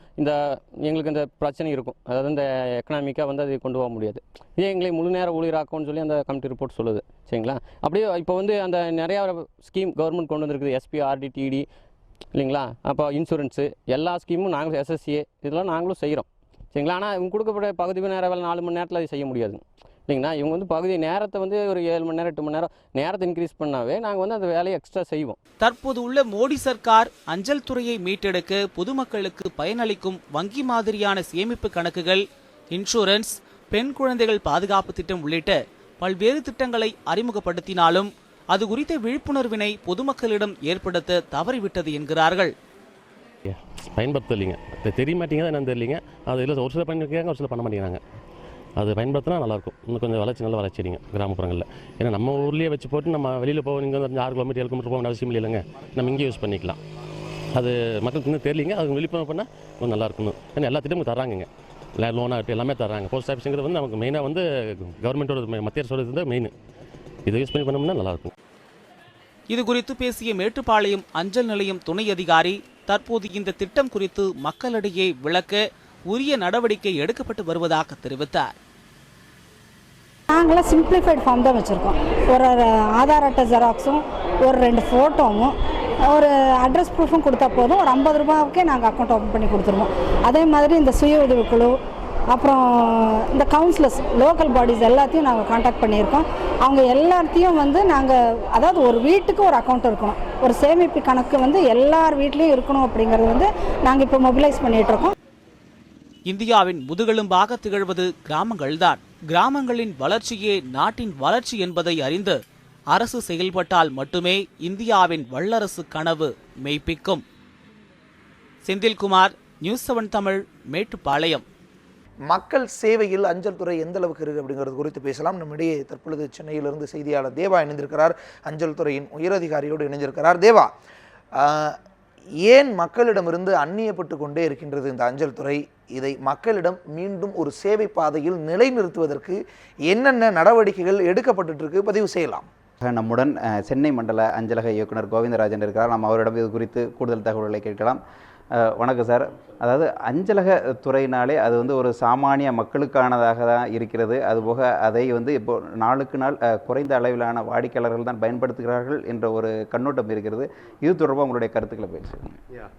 எங்களுக்கு இந்த பிரச்சனை இருக்கும். அதாவது இந்த எக்கனாமிக்காக வந்து அதை கொண்டு போக முடியாது. இதே எங்களை முழு நேர ஊழியராக்கும்னு சொல்லி அந்த கமிட்டி ரிப்போர்ட் சொல்லுது. சரிங்களா? அப்படியே இப்போ வந்து அந்த நிறையா ஸ்கீம் கவர்மெண்ட் கொண்டு வந்திருக்குது. எஸ்பி, ஆர்டி, டிடி இல்லைங்களா? அப்போ இன்சூரன்ஸு எல்லா ஸ்கீமும் நாங்கள் எஸ்எஸ்சிஏ இதெல்லாம் நாங்களும் செய்கிறோம். சரிங்களா? ஆனால் இவங்க கொடுக்கப்பட்ட பகுதி நேர வேலை 4 மணி நேரத்தில் அதை செய்ய முடியாது இல்லைங்களா? இவங்க வந்து பகுதி நேரத்தை வந்து ஒரு 7 மணி நேரம் 8 மணி நேரம் நேரத்தை இன்க்ரீஸ் பண்ணாவே நாங்கள் வந்து அந்த வேலையை எக்ஸ்ட்ரா செய்வோம். தற்போது உள்ள மோடி சர்க்கார் அஞ்சல் துறையை மீட்டெடுக்க பொதுமக்களுக்கு பயனளிக்கும் வங்கி மாதிரியான சேமிப்பு கணக்குகள், இன்சூரன்ஸ், பெண் குழந்தைகள் பாதுகாப்பு திட்டம் உள்ளிட்ட பல்வேறு திட்டங்களை அறிமுகப்படுத்தினாலும் அது குறித்த விழிப்புணர்வினை பொதுமக்களிடம் ஏற்படுத்த தவறிவிட்டது என்கிறார்கள். பயன்படுத்தலைங்க, தெரிய மாட்டேங்குது, என்னன்னு தெரியலிங்க. அது இல்லை, ஒரு சில பண்ணியிருக்காங்க, ஒரு சில பண்ண மாட்டேங்கிறாங்க. அது பயன்படுத்தினா நல்லாயிருக்கும். இன்னும் கொஞ்சம் நல்ல வளர்ச்சி அடிங்க கிராமப்புறங்களில். ஏன்னா நம்ம ஊர்லேயே வச்சு போட்டு நம்ம வெளியில் போக நீங்கள் வந்து 6 கிலோமீட்டர் 7 கிலோமீட்டர் போக அவசியம் இல்லைங்க. நம்ம இங்கே யூஸ் பண்ணிக்கலாம். அது மக்களுக்கு இன்னும் தெரியலிங்க. அது விழிப்புணர்வு பண்ணால் கொஞ்சம் நல்லாயிருக்கணும். ஏன்னா எல்லா திட்டமும் தராங்க, லோனாகட்டும் எல்லாமே தராங்க. போஸ்ட் ஆஃபீஸுங்கிறது வந்து நமக்கு மெயினாக வந்து கவர்மெண்ட்டோட மத்திய அரசோட தான் மெயின். இதை யூஸ் பண்ணி பண்ணோம்னா நல்லாயிருக்கும். இது குறித்து பேசிய மேட்டுப்பாளையம் அஞ்சல் நிலையம் துணை அதிகாரி, தற்போது இந்த திட்டம் குறித்து மக்களிடையே விளக்க உரிய நடவடிக்கை எடுக்கப்பட்டு வருவதாக தெரிவித்தார். நாங்களாம் சிம்பிளிஃபைட் ஃபார்ம் தான் வச்சுருக்கோம். ஒரு ஆதார் அட்டை ஜெராக்ஸும் ஒரு 2 ஃபோட்டோவும் ஒரு அட்ரஸ் ப்ரூஃபும் கொடுத்தா போதும். ஒரு 50 ரூபாவுக்கே நாங்கள் அக்கௌண்ட் ஓப்பன் பண்ணி கொடுத்துருவோம். அதே மாதிரி இந்த சுய உதவிக்குழு, அப்புறம் இந்த கவுன்சிலர்ஸ், லோக்கல் பாடிஸ் எல்லாத்தையும் நாங்கள் காண்டாக்ட் பண்ணியிருக்கோம். அவங்க எல்லாத்தையும் வந்து நாங்கள், அதாவது ஒரு வீட்டுக்கு ஒரு அக்கௌண்ட் இருக்கணும், ஒரு சேமிப்பு கணக்கு வந்து எல்லார் வீட்லேயும் இருக்கணும் அப்படிங்கிறது வந்து நாங்கள் இப்போ மொபிலைஸ் பண்ணிகிட்ருக்கோம். இந்தியாவின் முதுகெலும்பாக திகழ்வது கிராமங்கள்தான். கிராமங்களின் வளர்ச்சியே நாட்டின் வளர்ச்சி என்பதை அறிந்து அரசு செயல்பட்டால் மட்டுமே இந்தியாவின் வல்லரசு கனவு மெய்ப்பிக்கும். செந்தில்குமார், நியூஸ் 7 தமிழ், மேட்டுப்பாளையம். மக்கள் சேவையில் அஞ்சல் துறை எந்த அளவுக்கு இருக்குது அப்படிங்கிறது குறித்து பேசலாம். நம்மிடையே தற்பொழுது சென்னையிலிருந்து செய்தியாளர் தேவா இணைந்திருக்கிறார். அஞ்சல் துறையின் உயரதிகாரியோடு இணைந்திருக்கிறார். தேவா, ஏன் மக்களிடமிருந்து அந்நியப்பட்டு கொண்டே இருக்கின்றது இந்த அஞ்சல் துறை? இதை மக்களிடம் மீண்டும் ஒரு சேவை பாதையில் நிலைநிறுத்துவதற்கு என்னென்ன நடவடிக்கைகள் எடுக்கப்பட்டு இருக்கு, பதிவு செய்யலாம். நம்முடன் சென்னை மண்டல அஞ்சலக இயக்குனர் கோவிந்தராஜன் இருக்கிறார். நாம் அவரிடம் இது குறித்து கூடுதல் தகவல்களை கேட்கலாம். வணக்கம் சார். அதாவது அஞ்சலக துறையினாலே அது வந்து ஒரு சாமானிய மக்களுக்கானதாக தான் இருக்கிறது. அதுபோக அதை வந்து இப்போ நாளுக்கு நாள் குறைந்த அளவிலான வாடிக்கையாளர்கள் தான் பயன்படுத்துகிறார்கள் என்ற ஒரு கண்ணோட்டம் இருக்கிறது. இது தொடர்பாக உங்களுடைய கருத்துக்களை பேசுகிறீங்க.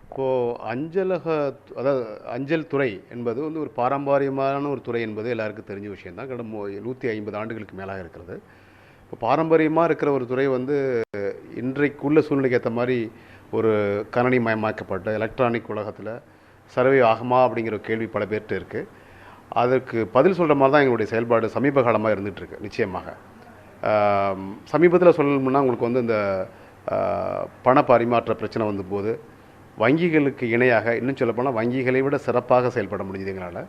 இப்போது அதாவது அஞ்சல் துறை என்பது வந்து ஒரு பாரம்பரியமான ஒரு துறை என்பது எல்லாருக்கும் தெரிஞ்ச விஷயம்தான். கடந்த 150 ஆண்டுகளுக்கு மேலாக இருக்கிறது. இப்போ பாரம்பரியமாக இருக்கிற ஒரு துறை வந்து இன்றைக்குள்ள சூழ்நிலைக்கு ஏற்ற மாதிரி ஒரு கணனி மயமாக்கப்பட்ட எலக்ட்ரானிக் உலகத்தில் சர்வே ஆகுமா அப்படிங்கிற கேள்வி பல பேர்கிட்ட இருக்குது. அதற்கு பதில் சொல்கிற மாதிரி தான் எங்களுடைய செயல்பாடு சமீப காலமாக இருந்துகிட்ருக்கு. நிச்சயமாக சமீபத்தில் சொல்லணும்னா உங்களுக்கு வந்து இந்த பண பரிமாற்ற பிரச்சனை வந்தபோது வங்கிகளுக்கு இணையாக, இன்னும் சொல்லப்போனால் வங்கிகளை விட சிறப்பாக செயல்பட முடியுது எங்களால்.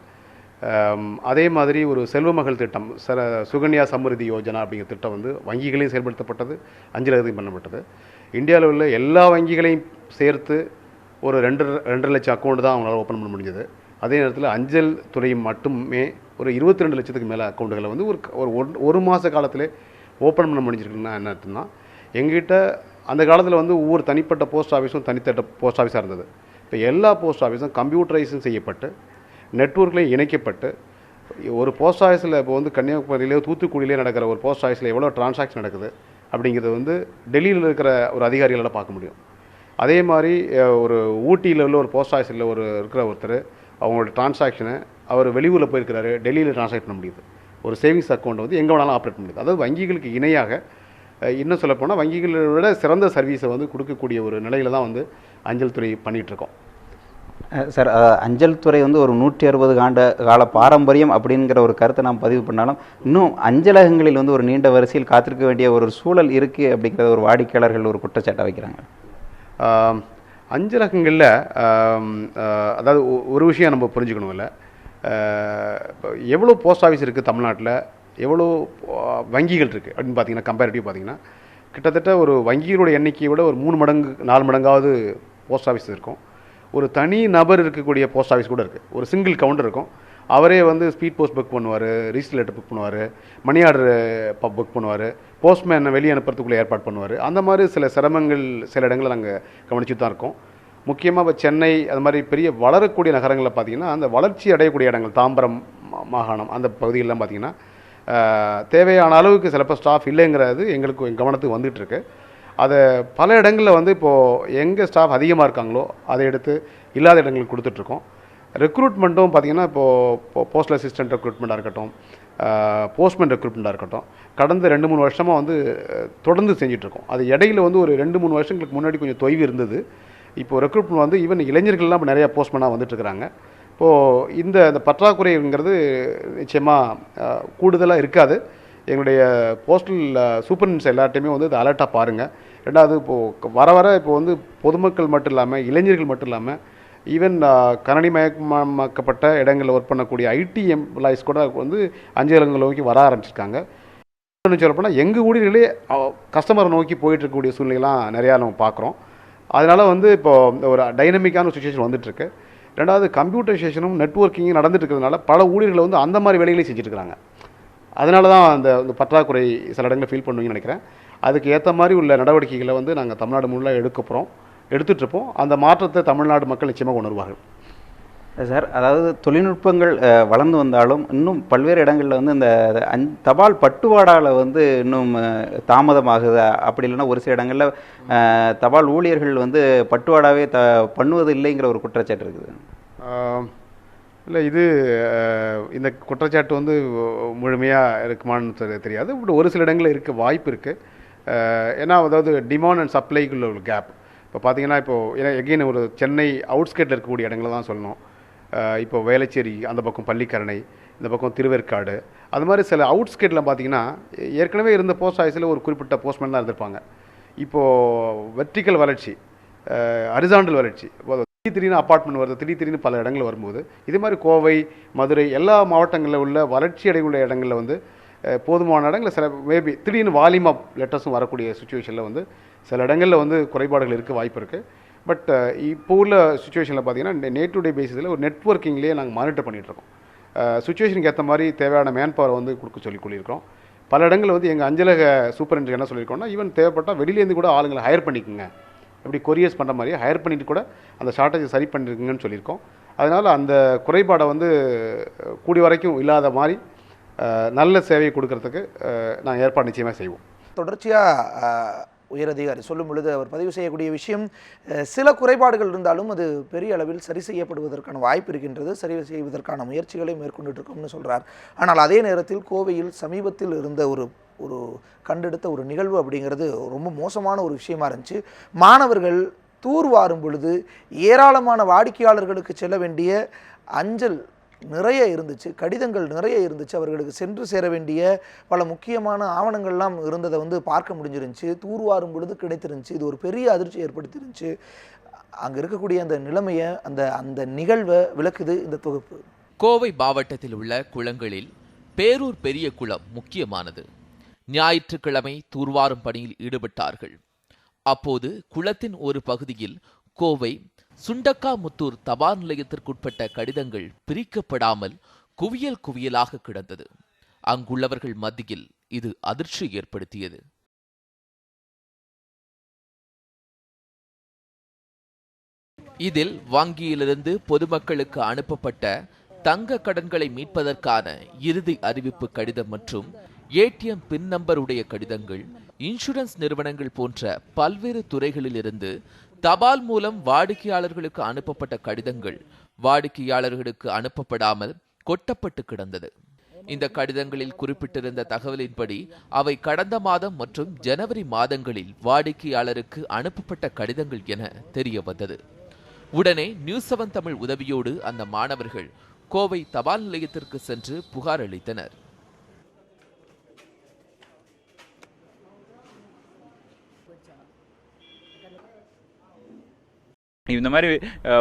அதே மாதிரி ஒரு செல்வ மகள் திட்டம், சுகன்யா சம்ருதி யோஜனா அப்படிங்கிற திட்டம் வந்து வங்கிகளையும் செயல்படுத்தப்பட்டது, அஞ்சலகத்தையும் பண்ணப்பட்டது. இந்தியாவில் உள்ள எல்லா வங்கிகளையும் சேர்த்து ஒரு 2.5 லட்சம் அக்கௌண்ட் தான் அவங்களால ஓப்பன் பண்ண முடிஞ்சது. அதே நேரத்தில் அஞ்சல் துறை மட்டுமே ஒரு 22 லட்சத்துக்கு மேலே அக்கௌண்ட்டுகளை வந்து ஒரு மாத காலத்திலே ஓப்பன் பண்ண முடிஞ்சிருக்குன்னா என்ன அர்த்தம்னா, எங்கிட்ட அந்த காலத்தில் வந்து ஒவ்வொரு தனிப்பட்ட போஸ்ட் ஆஃபீஸும் தனித்தட்ட போஸ்ட் ஆஃபீஸாக இருந்தது. இப்போ எல்லா போஸ்ட் ஆஃபீஸும் கம்ப்யூட்டரைஸும் செய்யப்பட்டு நெட்வொர்க்லேயும் இணைக்கப்பட்டு ஒரு போஸ்ட் ஆஃபீஸில் இப்போ வந்து கன்னியாகுமரியிலேயோ தூத்துக்குடியிலே நடக்கிற ஒரு போஸ்ட் ஆஃபீஸில் எவ்வளோ டிரான்சாக்ஷன் நடக்குது அப்படிங்கிறது வந்து டெல்லியில் இருக்கிற ஒரு அதிகாரிகளால் பார்க்க முடியும். அதே மாதிரி ஒரு ஊட்டியில் உள்ள ஒரு போஸ்ட் ஆஃபீஸில் இருக்கிற ஒருத்தர் அவங்களோட டிரான்சாக்ஷனை அவர் வெளியூரில் போயிருக்கிறாரு, டெல்லியில் டிரான்சாக்ட் பண்ண முடியுது. ஒரு சேவிங்ஸ் அக்கௌண்ட் வந்து எங்கே வேணாலும் ஆப்ரேட் பண்ண முடியுது. அதாவது வங்கிகளுக்கு இணையாக, இன்னும் சொல்லப்போனால் வங்கிகளை விட சிறந்த சர்வீஸை வந்து கொடுக்கக்கூடிய ஒரு நிலையில் தான் வந்து அஞ்சல் துறை பண்ணிகிட்ருக்கோம். சார், அஞ்சல் துறை வந்து ஒரு 160 ஆண்டு கால பாரம்பரியம் அப்படிங்கிற ஒரு கருத்தை நாம் பதிவு பண்ணாலும் இன்னும் அஞ்சலகங்களில் வந்து ஒரு நீண்ட வரிசையில் காத்திருக்க வேண்டிய ஒரு சூழல் இருக்குது அப்படிங்கிற ஒரு வாடிக்கையாளர்கள் ஒரு குற்றச்சாட்டை வைக்கிறாங்க. அஞ்சலகங்களில் அதாவது ஒரு விஷயம் நம்ம புரிஞ்சுக்கணும். இல்லை, எவ்வளோ போஸ்ட் ஆஃபீஸ் இருக்குது தமிழ்நாட்டில், எவ்வளோ வங்கிகள் இருக்குது அப்படின்னு பார்த்தீங்கன்னா, கம்பேரிட்டிவ் பார்த்தீங்கன்னா கிட்டத்தட்ட ஒரு வங்கிகளுடைய எண்ணிக்கையை விட ஒரு 3 மடங்கு 4 மடங்காவது போஸ்ட் ஆஃபீஸ் இருக்கும். ஒரு தனி நபர் இருக்கக்கூடிய போஸ்ட் ஆஃபீஸ் கூட இருக்குது. ஒரு சிங்கிள் கவுண்டர் இருக்கும். அவரே வந்து ஸ்பீட் போஸ்ட் புக் பண்ணுவார், ரிஜிஸ்டர் லெட்டர் புக் பண்ணுவார், மணி ஆர்டர் புக் பண்ணுவார், போஸ்ட்மேனை வெளியே அனுப்புறதுக்குள்ளே ஏற்பாடு பண்ணுவார். அந்த மாதிரி சில சிரமங்கள் சில இடங்களில் நாங்கள் கவனிச்சு தான் இருக்கோம். முக்கியமாக இப்போ சென்னை அது மாதிரி பெரிய வளரக்கூடிய நகரங்களில் பார்த்திங்கன்னா அந்த வளர்ச்சி அடையக்கூடிய இடங்கள் தாம்பரம் மாகாணம் அந்த பகுதிகளெலாம் பார்த்திங்கன்னா தேவையான அளவுக்கு சிலப்போ ஸ்டாஃப் இல்லைங்கிறது எங்களுக்கு கவனத்துக்கு வந்துகிட்ருக்கு. அதை பல இடங்களில் வந்து இப்போது எங்கே ஸ்டாஃப் அதிகமாக இருக்காங்களோ அதை எடுத்து இல்லாத இடங்களுக்கு கொடுத்துட்ருக்கோம். ரெக்ரூட்மெண்ட்டும் பார்த்திங்கன்னா இப்போது போஸ்டல் அசிஸ்டன்ட் ரெக்ரூட்மெண்ட்டாக இருக்கட்டும், போஸ்ட்மேன் ரெக்ரூட்மெண்ட்டாக இருக்கட்டும், கடந்த 2-3 வருஷமாக வந்து தொடர்ந்து செஞ்சிட்ருக்கோம். அது இடையில வந்து ஒரு 2-3 வருஷங்களுக்கு முன்னாடி கொஞ்சம் தொய்வு இருந்தது. இப்போது ரெக்ரூட்மெண்ட் வந்து ஈவன் இளைஞர்கள்லாம் இப்போ நிறையா போஸ்ட்மேனாக வந்துட்டுருக்குறாங்க. இப்போது இந்த பற்றாக்குறைங்கிறது நிச்சயமாக கூடுதலாக இருக்காது. எங்களுடைய போஸ்டல் சூப்பர்டென்ட்ஸ் எல்லார்ட்டையுமே வந்து இது அலர்ட்டாக பாருங்கள். ரெண்டாவது இப்போது வர இப்போ வந்து பொதுமக்கள் மட்டும் இல்லாமல் இளைஞர்கள் மட்டும் இல்லாமல் ஈவன் கணினிமயமாக்கப்பட்ட இடங்களில் ஒர்க் பண்ணக்கூடிய ஐடி எம்ப்ளாயிஸ் கூட வந்து அஞ்சலகங்களை நோக்கி வர ஆரம்பிச்சிருக்காங்க. இன்னும் சொல்லப்போனால் எங்கள் ஊழியர்களே கஸ்டமரை நோக்கி போயிட்டு இருக்கக்கூடிய சூழ்நிலைலாம் நிறையா நம்ம பார்க்குறோம். அதனால் வந்து இப்போது ஒரு டைனமிக்கான சுச்சுவேஷன் வந்துட்டுருக்கு. ரெண்டாவது கம்ப்யூட்டரைசேஷனும் நெட்வொர்க்கிங்கும் நடந்துட்டு இருக்கிறதுனால பல ஊழியர்களை வந்து அந்த மாதிரி வேலைகளையும் செஞ்சுட்ருக்காங்க. அதனால தான் அந்த பற்றாக்குறை சில இடங்களில் ஃபீல் பண்ணுவீங்கன்னு நினைக்கிறேன். அதுக்கு ஏற்ற மாதிரி உள்ள நடவடிக்கைகளை வந்து நாங்கள் தமிழ்நாடு முழுவதும் எடுத்துகிட்ருப்போம். அந்த மாற்றத்தை தமிழ்நாடு மக்கள் நிச்சயமாக உணர்வார்கள். சார், அதாவது தொழில்நுட்பங்கள் வளர்ந்து வந்தாலும் இன்னும் பல்வேறு இடங்களில் வந்து இந்த தபால் பட்டுவாடாவில் வந்து இன்னும் தாமதமாகுது. அப்படி இல்லைன்னா ஒரு சில இடங்களில் தபால் ஊழியர்கள் வந்து பட்டுவாடாவே பண்ணுவது இல்லைங்கிற ஒரு குற்றச்சாட்டு இருக்குது. இல்லை, இந்த குற்றச்சாட்டு வந்து முழுமையாக இருக்குமான்னு தெரியாது. இப்படி ஒரு சில இடங்களில் இருக்க வாய்ப்பு இருக்குது. ஏன்னா அதாவது டிமாண்ட் அண்ட் சப்ளைக்குள்ள ஒரு கேப். இப்போ பார்த்தீங்கன்னா இப்போது எகெயின் ஒரு சென்னை அவுட்ஸ்கேட்டில் இருக்கக்கூடிய இடங்களை தான் சொல்லணும். இப்போ வேளச்சேரி, அந்த பக்கம் பள்ளிக்கரணை, இந்த பக்கம் திருவேற்காடு, அது மாதிரி சில அவுட்ஸ்கேட்டில் பார்த்தீங்கன்னா ஏற்கனவே இருந்த போஸ்ட் ஆஃபீஸில் ஒரு குறிப்பிட்ட போஸ்ட்மேன் தான் இருந்திருப்பாங்க. இப்போது வெர்டிக்கல் வளர்ச்சி, ஹரிசாண்டல் வளர்ச்சி, திடீர்னு அப்பார்ட்மெண்ட் வருது, திடீர்னு பல இடங்கள் வரும்போது இது மாதிரி கோவை, மதுரை எல்லா மாவட்டங்களில் உள்ள வளர்ச்சி அடைவுள்ள இடங்களில் வந்து போதுமான இடங்களில் சில மேபி திடீர்னு வால்யூம் ஆஃப் லெட்டர்ஸும் வரக்கூடிய சுச்சுவேஷனில் வந்து சில இடங்களில் வந்து குறைபாடுகள் இருக்க வாய்ப்பு இருக்குது. பட் இப்போ உள்ள சுச்சுவேஷனில் பார்த்தீங்கன்னா டே டு டே பேசிஸில் ஒரு நெட்வொர்க்கிங்லேயே நாங்கள் மானிட்டர் பண்ணிகிட்ருக்கோம். சுச்சுவேஷனுக்கு ஏற்ற மாதிரி தேவையான மேன் பவர் வந்து கொடுக்க சொல்லியிருக்கோம். பல இடங்களில் வந்து எங்கள் அஞ்சலக சூப்பரண்ட் என்ன சொல்லியிருக்கோம்னா, ஈவன் தேவைப்பட்டால் வெளியிலேருந்து கூட ஆளுங்களை ஹையர் பண்ணிக்கோங்க, எப்படி கொரியர்ஸ் பண்ணுற மாதிரி ஹையர் பண்ணிட்டு கூட அந்த ஷார்ட்டேஜை சரி பண்ணிருக்குங்கன்னு சொல்லியிருக்கோம். அதனால் அந்த குறைபாடை வந்து கூடி வரைக்கும் இல்லாத மாதிரி நல்ல சேவையை கொடுக்கறதுக்கு நாங்கள் ஏற்பாடு நிச்சயமாக செய்வோம். தொடர்ச்சியாக உயரதிகாரி சொல்லும் பொழுது அவர் பதிவு செய்யக்கூடிய விஷயம், சில குறைபாடுகள் இருந்தாலும் அது பெரிய அளவில் சரி செய்யப்படுவதற்கான வாய்ப்பு இருக்கின்றது, சரி செய்வதற்கான முயற்சிகளை மேற்கொண்டுட்டு இருக்கோம்னு சொல்கிறார். ஆனால் அதே நேரத்தில் கோவையில் சமீபத்தில் இருந்த ஒரு கண்டெடுத்த ஒரு நிகழ்வு அப்படிங்கிறது ரொம்ப மோசமான ஒரு விஷயமா இருந்துச்சு. மாணவர்கள் தூர்வாரும் பொழுது ஏராளமான வாடிக்கையாளர்களுக்கு செல்ல வேண்டிய அஞ்சல் நிறைய இருந்துச்சு, கடிதங்கள் நிறைய இருந்துச்சு, அவர்களுக்கு சென்று சேர வேண்டிய பல முக்கியமான ஆவணங்கள்லாம் இருந்ததை வந்து பார்க்க முடிஞ்சிருந்துச்சு. தூர்வாரும் பொழுது கிடைத்திருந்துச்சு. இது ஒரு பெரிய அதிர்ச்சி ஏற்படுத்திருந்துச்சு. அங்கே இருக்கக்கூடிய அந்த நிலைமையை, அந்த நிகழ்வை விளக்குது இந்த தொகுப்பு. கோவை மாவட்டத்தில் உள்ள குளங்களில் பேரூர் பெரிய குளம் முக்கியமானது. ஞாயிற்றுக்கிழமை தூர்வாரும் பணியில் ஈடுபட்டார்கள். அப்போது குளத்தின் ஒரு பகுதியில் கோவை சுண்டக்காமுத்தூர் தபால் நிலையத்திற்குட்பட்ட கடிதங்கள் பிரிக்கப்படாமல் குவியல் குவியலாக கிடந்தது. அங்குள்ளவர்கள் மத்தியில் இது அதிர்ச்சி ஏற்படுத்தியது. இதில் வங்கியிலிருந்து பொதுமக்களுக்கு அனுப்பப்பட்ட தங்க கடன்களை மீட்பதற்கான இறுதி அறிவிப்பு கடிதம் மற்றும் ஏடிஎம் பின் நம்பர் உடைய கடிதங்கள், இன்சூரன்ஸ் நிறுவனங்கள் போன்ற பல்வேறு துறைகளிலிருந்து தபால் மூலம் வாடிக்கையாளர்களுக்கு அனுப்பப்பட்ட கடிதங்கள் வாடிக்கையாளர்களுக்கு அனுப்பப்படாமல் கொட்டப்பட்டு கிடந்தது. இந்த கடிதங்களில் குறிப்பிட்டிருந்த தகவலின்படி அவை கடந்த மாதம் மற்றும் ஜனவரி மாதங்களில் வாடிக்கையாளருக்கு அனுப்பப்பட்ட கடிதங்கள் என தெரிய வந்தது. உடனே நியூஸ் 7 தமிழ் உதவியோடு அந்த மாணவர்கள் கோவை தபால் நிலையத்திற்கு சென்று புகார் அளித்தனர். இந்த மாதிரி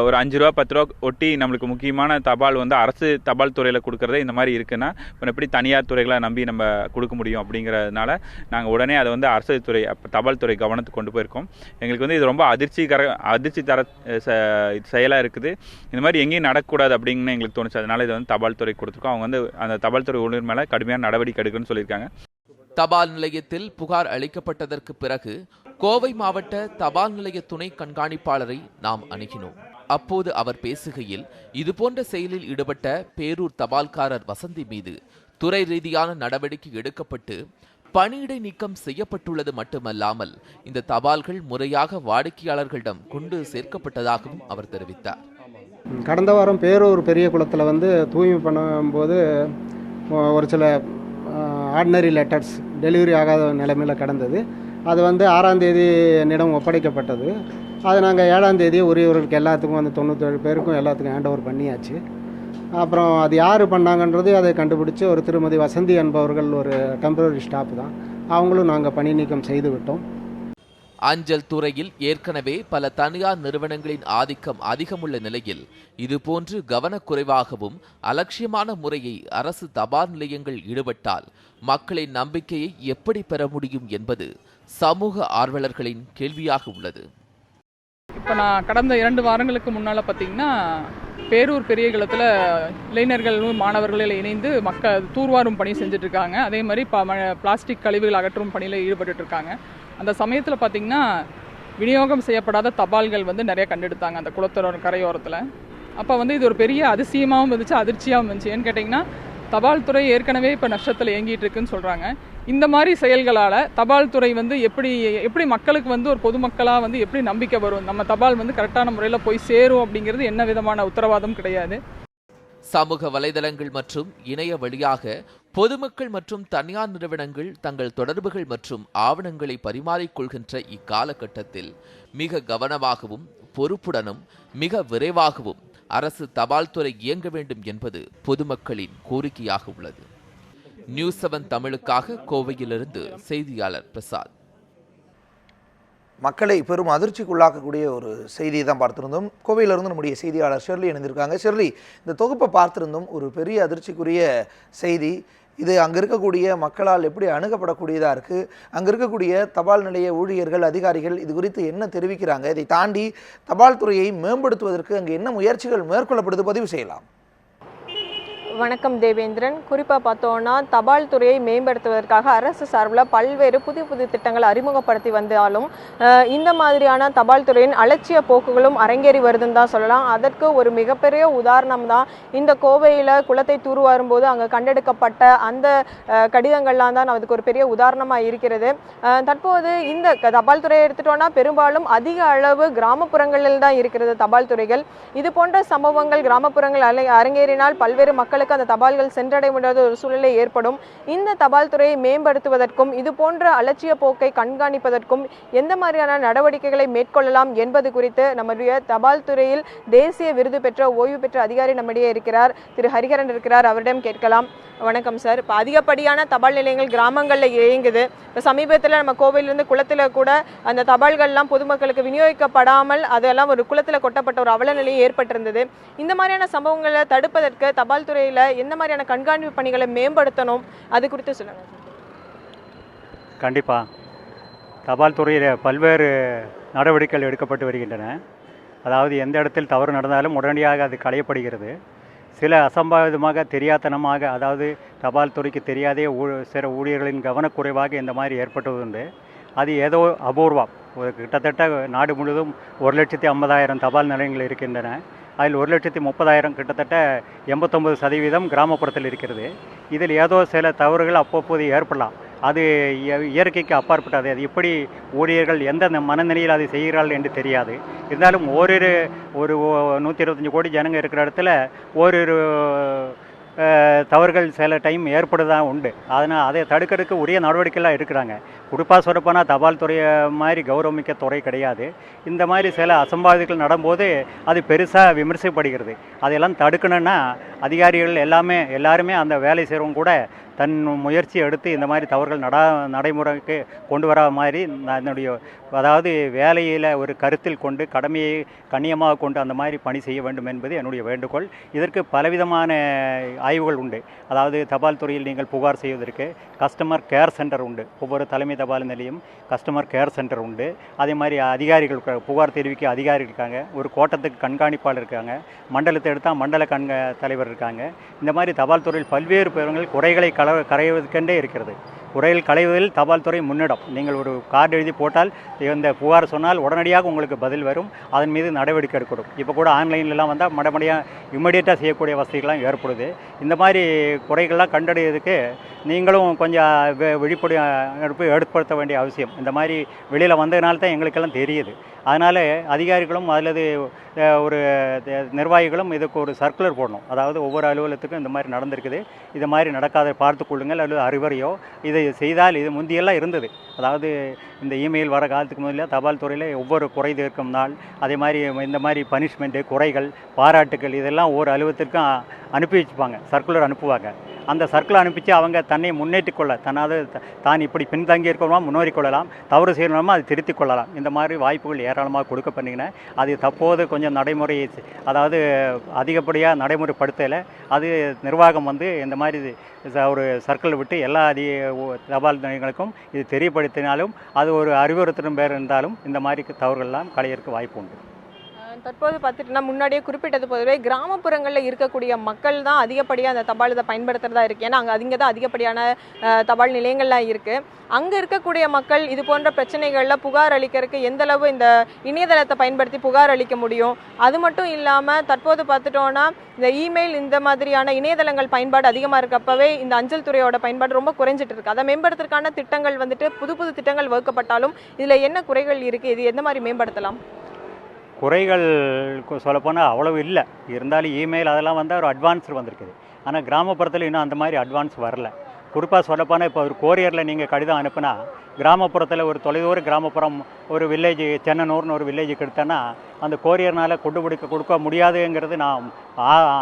ஒரு 5 ரூபா 10 ரூபா ஒட்டி நம்மளுக்கு முக்கியமான தபால் வந்து அரசு தபால் துறையில் கொடுக்குறதே இந்த மாதிரி இருக்குன்னா இப்போ எப்படி தனியார் துறைகளை நம்பி நம்ம கொடுக்க முடியும் அப்படிங்கிறதுனால நாங்கள் உடனே அதை வந்து அரசு துறை தபால் துறை கவனத்துக்கு கொண்டு போயிருக்கோம். எங்களுக்கு வந்து இது ரொம்ப அதிர்ச்சி தர செயலாக இருக்குது. இந்த மாதிரி எங்கேயும் நடக்கக்கூடாது அப்படின்னு எங்களுக்கு தோணுச்சு. அதனால இதை வந்து தபால் துறை கொடுத்துருக்கோம். அவங்க வந்து அந்த தபால் துறை ஊழியர் மேலே கடுமையான நடவடிக்கை எடுக்கணும்னு சொல்லியிருக்காங்க. தபால் நிலையத்தில் புகார் அளிக்கப்பட்டதற்கு பிறகு கோவை மாவட்ட தபால் நிலைய துணை கண்காணிப்பாளரை நாம் அணுகினோம். அப்போது அவர் பேசுகையில், இதுபோன்ற செயலில் ஈடுபட்ட பேரூர் தபால்காரர் வசந்தி மீது துறை ரீதியான நடவடிக்கை எடுக்கப்பட்டு பணியிடை நீக்கம் செய்யப்பட்டுள்ளது மட்டுமல்லாமல் இந்த தபால்கள் முறையாக வாடிக்கையாளர்களிடம் கொண்டு சேர்க்கப்பட்டதாகவும் அவர் தெரிவித்தார். கடந்த வாரம் பேரூர் பெரிய குளத்தில் வந்து தூய்மை பண்ணும்போது ஒரு சில ஆர்டினரி லெட்டர்ஸ் டெலிவரி ஆகாத நிலைமையில் கிடந்தது. அது வந்து 6ஆம் தேதி என்னிடம் ஒப்படைக்கப்பட்டது. அது நாங்கள் 7ஆம் தேதி உரியவர்களுக்கு எல்லாத்துக்கும் வந்து 97 பேருக்கும் எல்லாத்துக்கும் ஹேண்ட் ஓவர் பண்ணியாச்சு. அப்புறம் அது யார் பண்ணாங்கன்றது அதை கண்டுபிடிச்சி ஒரு திருமதி வசந்தி என்பவர்கள் ஒரு டெம்பரரி ஸ்டாஃப் தான், அவங்களும் நாங்கள் பணி நீக்கம் செய்து விட்டோம். அஞ்சல் துறையில் ஏற்கனவே பல தனியார் நிறுவனங்களின் ஆதிக்கம் அதிகமுள்ள நிலையில் இதுபோன்று கவனக்குறைவாகவும் அலட்சியமான முறையை அரசு தபால் நிலையங்கள் ஈடுபட்டால் மக்களின் நம்பிக்கையை எப்படி பெற முடியும் என்பது சமூக ஆர்வலர்களின் கேள்வியாக உள்ளது. இப்போ நான் கடந்த 2 வாரங்களுக்கு முன்னால் பார்த்தீங்கன்னா பேரூர் பெரிய குளத்தில் இளைஞர்களும் மாணவர்களில் இணைந்து மக்கள் தூர்வாரும் பணி செஞ்சுட்ருக்காங்க. அதே மாதிரி பிளாஸ்டிக் கழிவுகள் அகற்றும் பணியில் ஈடுபட்டுருக்காங்க. அந்த சமயத்தில் பார்த்திங்கன்னா விநியோகம் செய்யப்படாத தபால்கள் வந்து நிறைய கண்டெடுத்தாங்க அந்த குளத்தோர கரையோரத்தில். அப்போ வந்து இது ஒரு பெரிய அதிசயமாகவும் இருந்துச்சு, அதிர்ச்சியாகவும் இருந்துச்சு. ஏன்னு கேட்டிங்கன்னா தபால் துறை ஏற்கனவே இப்போ நஷ்டத்தில் இயங்கிட்டு இருக்குன்னு சொல்கிறாங்க. இந்த மாதிரி செயல்களால் தபால் துறை வந்து எப்படி மக்களுக்கு வந்து ஒரு பொதுமக்களாக வந்து எப்படி நம்பிக்கை வரும், நம்ம தபால் வந்து கரெக்டான முறையில் போய் சேரும் அப்படிங்கிறது என்ன விதமான உத்தரவாதம் கிடையாது. சமூக வலைதளங்கள் மற்றும் இணைய வழியாக பொதுமக்கள் மற்றும் தனியார் நிறுவனங்கள் தங்கள் தொடர்புகள் மற்றும் ஆவணங்களை பரிமாறிக்கொள்கின்ற இக்காலகட்டத்தில் மிக கவனமாகவும் பொறுப்புடனும் மிக விரைவாகவும் அரசு தபால் துறை இயங்க வேண்டும் என்பது பொதுமக்களின் கோரிக்கையாக உள்ளது. நியூஸ் 7 தமிழுக்காக கோவையிலிருந்து செய்தியாளர் பிரசாத். மக்களை பெரும் அதிர்ச்சிக்குள்ளாக்கக்கூடிய ஒரு செய்தியை தான் பார்த்துருந்தோம். கோவையிலிருந்து நம்முடைய செய்தியாளர் ஷெர்லி இணைந்திருக்காங்க. ஷெர்லி, இந்த தொகுப்பை பார்த்துருந்தோம். ஒரு பெரிய அதிர்ச்சிக்குரிய செய்தி இது. அங்கே இருக்கக்கூடிய மக்களால் எப்படி அணுகப்படக்கூடியதாக இருக்குது, அங்கே இருக்கக்கூடிய தபால் நிலைய ஊழியர்கள் அதிகாரிகள் இது குறித்து என்ன தெரிவிக்கிறாங்க, இதை தாண்டி தபால் துறையை மேம்படுத்துவதற்கு அங்கே என்ன முயற்சிகள் மேற்கொள்ளப்படுது, பதிவு செய்யலாம். வணக்கம் தேவேந்திரன். குறிப்பாக பார்த்தோன்னா தபால் துறையை மேம்படுத்துவதற்காக அரசு சார்பில் பல்வேறு புதிய திட்டங்களை அறிமுகப்படுத்தி வந்தாலும் இந்த மாதிரியான தபால் துறையின் அலட்சிய போக்குகளும் அரங்கேறி வருதுன்னு தான் சொல்லலாம். அதற்கு ஒரு மிகப்பெரிய உதாரணம் தான் இந்த கோவையில் குளத்தை தூர்வாரும் போது அங்கே கண்டெடுக்கப்பட்ட அந்த கடிதங்கள்லாம் தான் அதுக்கு ஒரு பெரிய உதாரணமாக இருக்கிறது. தற்போது இந்த தபால் துறையை எடுத்துட்டோன்னா பெரும்பாலும் அதிக அளவு கிராமப்புறங்களில் தான் இருக்கிறது தபால் துறைகள். இது போன்ற சம்பவங்கள் கிராமப்புறங்கள் அரங்கேறினால் பல்வேறு மக்களுக்கு அந்த தபால்கள் சென்றடைய முடியாத ஒரு சூழ்நிலை ஏற்படும். இந்த தபால் துறையை மேம்படுத்துவதற்கும் இது போன்ற அலட்சிய போக்கை கண்காணிப்பதற்கும் எந்த மாதிரியான நடவடிக்கைகளை மேற்கொள்ளலாம் என்பது குறித்து நம்முடைய தபால் துறையில் தேசிய விருது பெற்ற ஓய்வு பெற்ற அதிகாரி நம்மிடையே இருக்கிறார், திரு ஹரிஹரன் இருக்கிறார். அவரிடம் கேட்கலாம். வணக்கம் சார். இப்போ அதிகப்படியான தபால் நிலையங்கள் கிராமங்களில் இயங்குது. இப்போ சமீபத்தில் நம்ம கோவிலிருந்து குளத்தில் கூட அந்த தபால்கள்லாம் பொதுமக்களுக்கு விநியோகிக்கப்படாமல் அதெல்லாம் ஒரு குளத்தில் கொட்டப்பட்ட ஒரு அவல நிலையை ஏற்பட்டிருந்தது. இந்த மாதிரியான சம்பவங்களை தடுப்பதற்கு தபால் துறையில் எந்த மாதிரியான கண்காணிப்பு பணிகளை மேம்படுத்தணும், அது குறித்து சொல்லுங்கள். கண்டிப்பாக தபால் துறையில் பல்வேறு நடவடிக்கைகள் எடுக்கப்பட்டு வருகின்றன. அதாவது எந்த இடத்தில் தவறு நடந்தாலும் உடனடியாக அது களையப்படுகிறது. சில அசம்பாவிதமாக தெரியாதனமாக, அதாவது தபால் துறைக்கு தெரியாதே சில ஊழியர்களின் கவனக்குறைவாக இந்த மாதிரி ஏற்பட்டதுண்டு. அது ஏதோ அபூர்வம். கிட்டத்தட்ட நாடு முழுவதும் 1,50,000 தபால் நிலையங்கள் இருக்கின்றன. அதில் 1,30,000 கிட்டத்தட்ட 89% கிராமப்புறத்தில் இருக்கிறது. இதில் ஏதோ சில தவறுகள் அப்பப்போது ஏற்படலாம். அது இயற்கைக்கு அப்பாற்பட்டது. அது எப்படி ஊழியர்கள் எந்த மனநிலையில் அதை செய்கிறார்கள் என்று தெரியாது. இருந்தாலும் ஒரு 125 கோடி ஜனங்க இருக்கிற இடத்துல ஓரிரு தவறுகள் சில டைம் ஏற்படுதான் உண்டு. அதனால் அதை தடுக்கிறதுக்கு உரிய நடவடிக்கைலாம் எடுக்கிறாங்க. குறிப்பாக சொல்லப்போனால் தபால் துறையை மாதிரி கௌரவமிக்க துறை கிடையாது. இந்த மாதிரி சில அசம்பாவிதங்கள் நடக்கும்போது அது பெருசாக விமர்சிக்கப்படுகிறது. அதையெல்லாம் தடுக்கணுன்னா அதிகாரிகள் எல்லாருமே அந்த வேலை செய்கிறவங்க கூட தன் முயற்சி எடுத்து இந்த மாதிரி தவறுகள் நடைமுறைக்கு கொண்டு வர மாதிரி என்னுடைய, அதாவது வேலையில் ஒரு கருத்தில் கொண்டு கடமையை கண்ணியமாக கொண்டு அந்த மாதிரி பணி செய்ய வேண்டும் என்பது என்னுடைய வேண்டுகோள். இதற்கு பலவிதமான ஆய்வுகள் உண்டு. அதாவது தபால் துறையில் நீங்கள் புகார் செய்வதற்கு கஸ்டமர் கேர் சென்டர் உண்டு. ஒவ்வொரு தலைமை தபால் நிலையம் கஸ்டமர் கேர் சென்டர் உண்டு. அதே மாதிரி அதிகாரிகள் புகார் தெரிவிக்க அதிகாரிகள் இருக்காங்க. ஒரு கோட்டத்துக்கு கண்காணிப்பாளர் இருக்காங்க. மண்டலத்தை எடுத்தால் மண்டல தலைவர் இருக்காங்க. இந்த மாதிரி தபால் துறையில் பல்வேறு பேர்கள் குறைகளை கரைவதற்கென்றே இருக்கிறது. குறைகள் களைவதில் தபால் துறை முன்னிடம். நீங்கள் ஒரு கார்டு எழுதி போட்டால் இந்த புகார் சொன்னால் உடனடியாக உங்களுக்கு பதில் வரும், அதன் மீது நடவடிக்கை எடுக்கணும். இப்போ கூட ஆன்லைன்லாம் வந்தால் மடமடியாக இம்மிடியேட்டாக செய்யக்கூடிய வசதிகள்லாம் ஏற்படுது. இந்த மாதிரி குறைகள்லாம் கண்டறியதுக்கு நீங்களும் கொஞ்சம் விழிப்புணர்வு ஏற்படுத்த வேண்டிய அவசியம். இந்த மாதிரி வெளியில் வந்ததுனால தான் எங்களுக்கெல்லாம் தெரியுது. அதனால் அதிகாரிகளும் அல்லது ஒரு நிர்வாகிகளும் இதுக்கு ஒரு சர்க்குலர் போடணும். அதாவது ஒவ்வொரு அலுவலகத்துக்கும் இந்த மாதிரி நடந்திருக்குது, இது மாதிரி நடக்காத பார்த்து கொள்ளுங்கள் அல்லது அறிவுரையோ இதை செய்தால். இது முந்தியெல்லாம் இருந்தது, அதாவது இந்த இமெயில் வர காலத்துக்கு முதல்ல தபால் துறையில் ஒவ்வொரு குறை தீர்க்கும் நாள், அதே மாதிரி இந்த மாதிரி பனிஷ்மெண்ட்டு, குறைகள், பாராட்டுக்கள் இதெல்லாம் ஒவ்வொரு அலுவலகத்திற்கும் அனுப்பி வச்சுப்பாங்க, சர்க்குலர் அனுப்புவாங்க. அந்த சர்க்குலர் அனுப்பிச்சு அவங்க தன்னை முன்னேற்றிக் கொள்ள, தான் இப்படி பின்தங்கி இருக்கணுமா முன்னேறிக் கொள்ளலாம், தவறு செய்யணுமா அதை திருத்திக் கொள்ளலாம். இந்த மாதிரி வாய்ப்புகள் ஏராளமாக கொடுக்க பண்ணிங்கன்னா அது தற்போது கொஞ்சம் நடைமுறை, அதாவது அதிகப்படியாக நடைமுறைப்படுத்தலை. அது நிர்வாகம் இந்த மாதிரி ஒரு சர்க்கிள் விட்டு எல்லா தபால் நிலையங்களுக்கும் இது தெரியப்படுத்தினாலும் அது ஒரு அறிவுறுத்தலும் பேர் இருந்தாலும் இந்த மாதிரி தவறுகள்லாம் களையறதுக்கு வாய்ப்பு உண்டு. தற்போது பார்த்துட்டுனா முன்னாடியே குறிப்பிட்டது போலவே கிராமப்புறங்களில் இருக்கக்கூடிய மக்கள் தான் அதிகப்படியாக அந்த தபால் இதை பயன்படுத்துகிறதா இருக்குது. ஏன்னா அங்கே தான் அதிகப்படியான தபால் நிலையங்கள்லாம் இருக்குது. அங்கே இருக்கக்கூடிய மக்கள் இது போன்ற பிரச்சனைகளில் புகார் அளிக்கிறதுக்கு எந்தளவு இந்த இணையதளத்தை பயன்படுத்தி புகார் அளிக்க முடியும்? அது மட்டும் இல்லாமல் தற்போது பார்த்துட்டோன்னா இந்த இமெயில் இந்த மாதிரியான இணையதளங்கள் பயன்பாடு அதிகமாக இருக்கப்பவே இந்த அஞ்சல் துறையோட பயன்பாடு ரொம்ப குறைஞ்சிட்டு இருக்குது. அதை மேம்படுத்துறதுக்கான திட்டங்கள் புது புது திட்டங்கள் வகுக்கப்பட்டாலும் இதில் என்ன குறைகள் இருக்குது? இது எந்த மாதிரி மேம்படுத்தலாம்? குறைகள் சொல்லப்போனால் அவ்வளவு இல்லை, இருந்தாலும் இமெயில் அதெல்லாம் ஒரு அட்வான்ஸ் வந்திருக்குது. ஆனால் கிராமப்புறத்தில் இன்னும் அந்த மாதிரி அட்வான்ஸ் வரல. குறிப்பாக சொல்லப்போனால் இப்போ ஒரு கோரியரில் நீங்கள் கடிதம் அனுப்புனா கிராமப்புறத்தில் ஒரு தொலைதூர கிராமப்புறம் ஒரு வில்லேஜ் சென்னனூர்னு ஒரு வில்லேஜுக்கு எடுத்தேன்னா அந்த கோரியர்னால் கொடுக்க முடியாதுங்கிறது நான்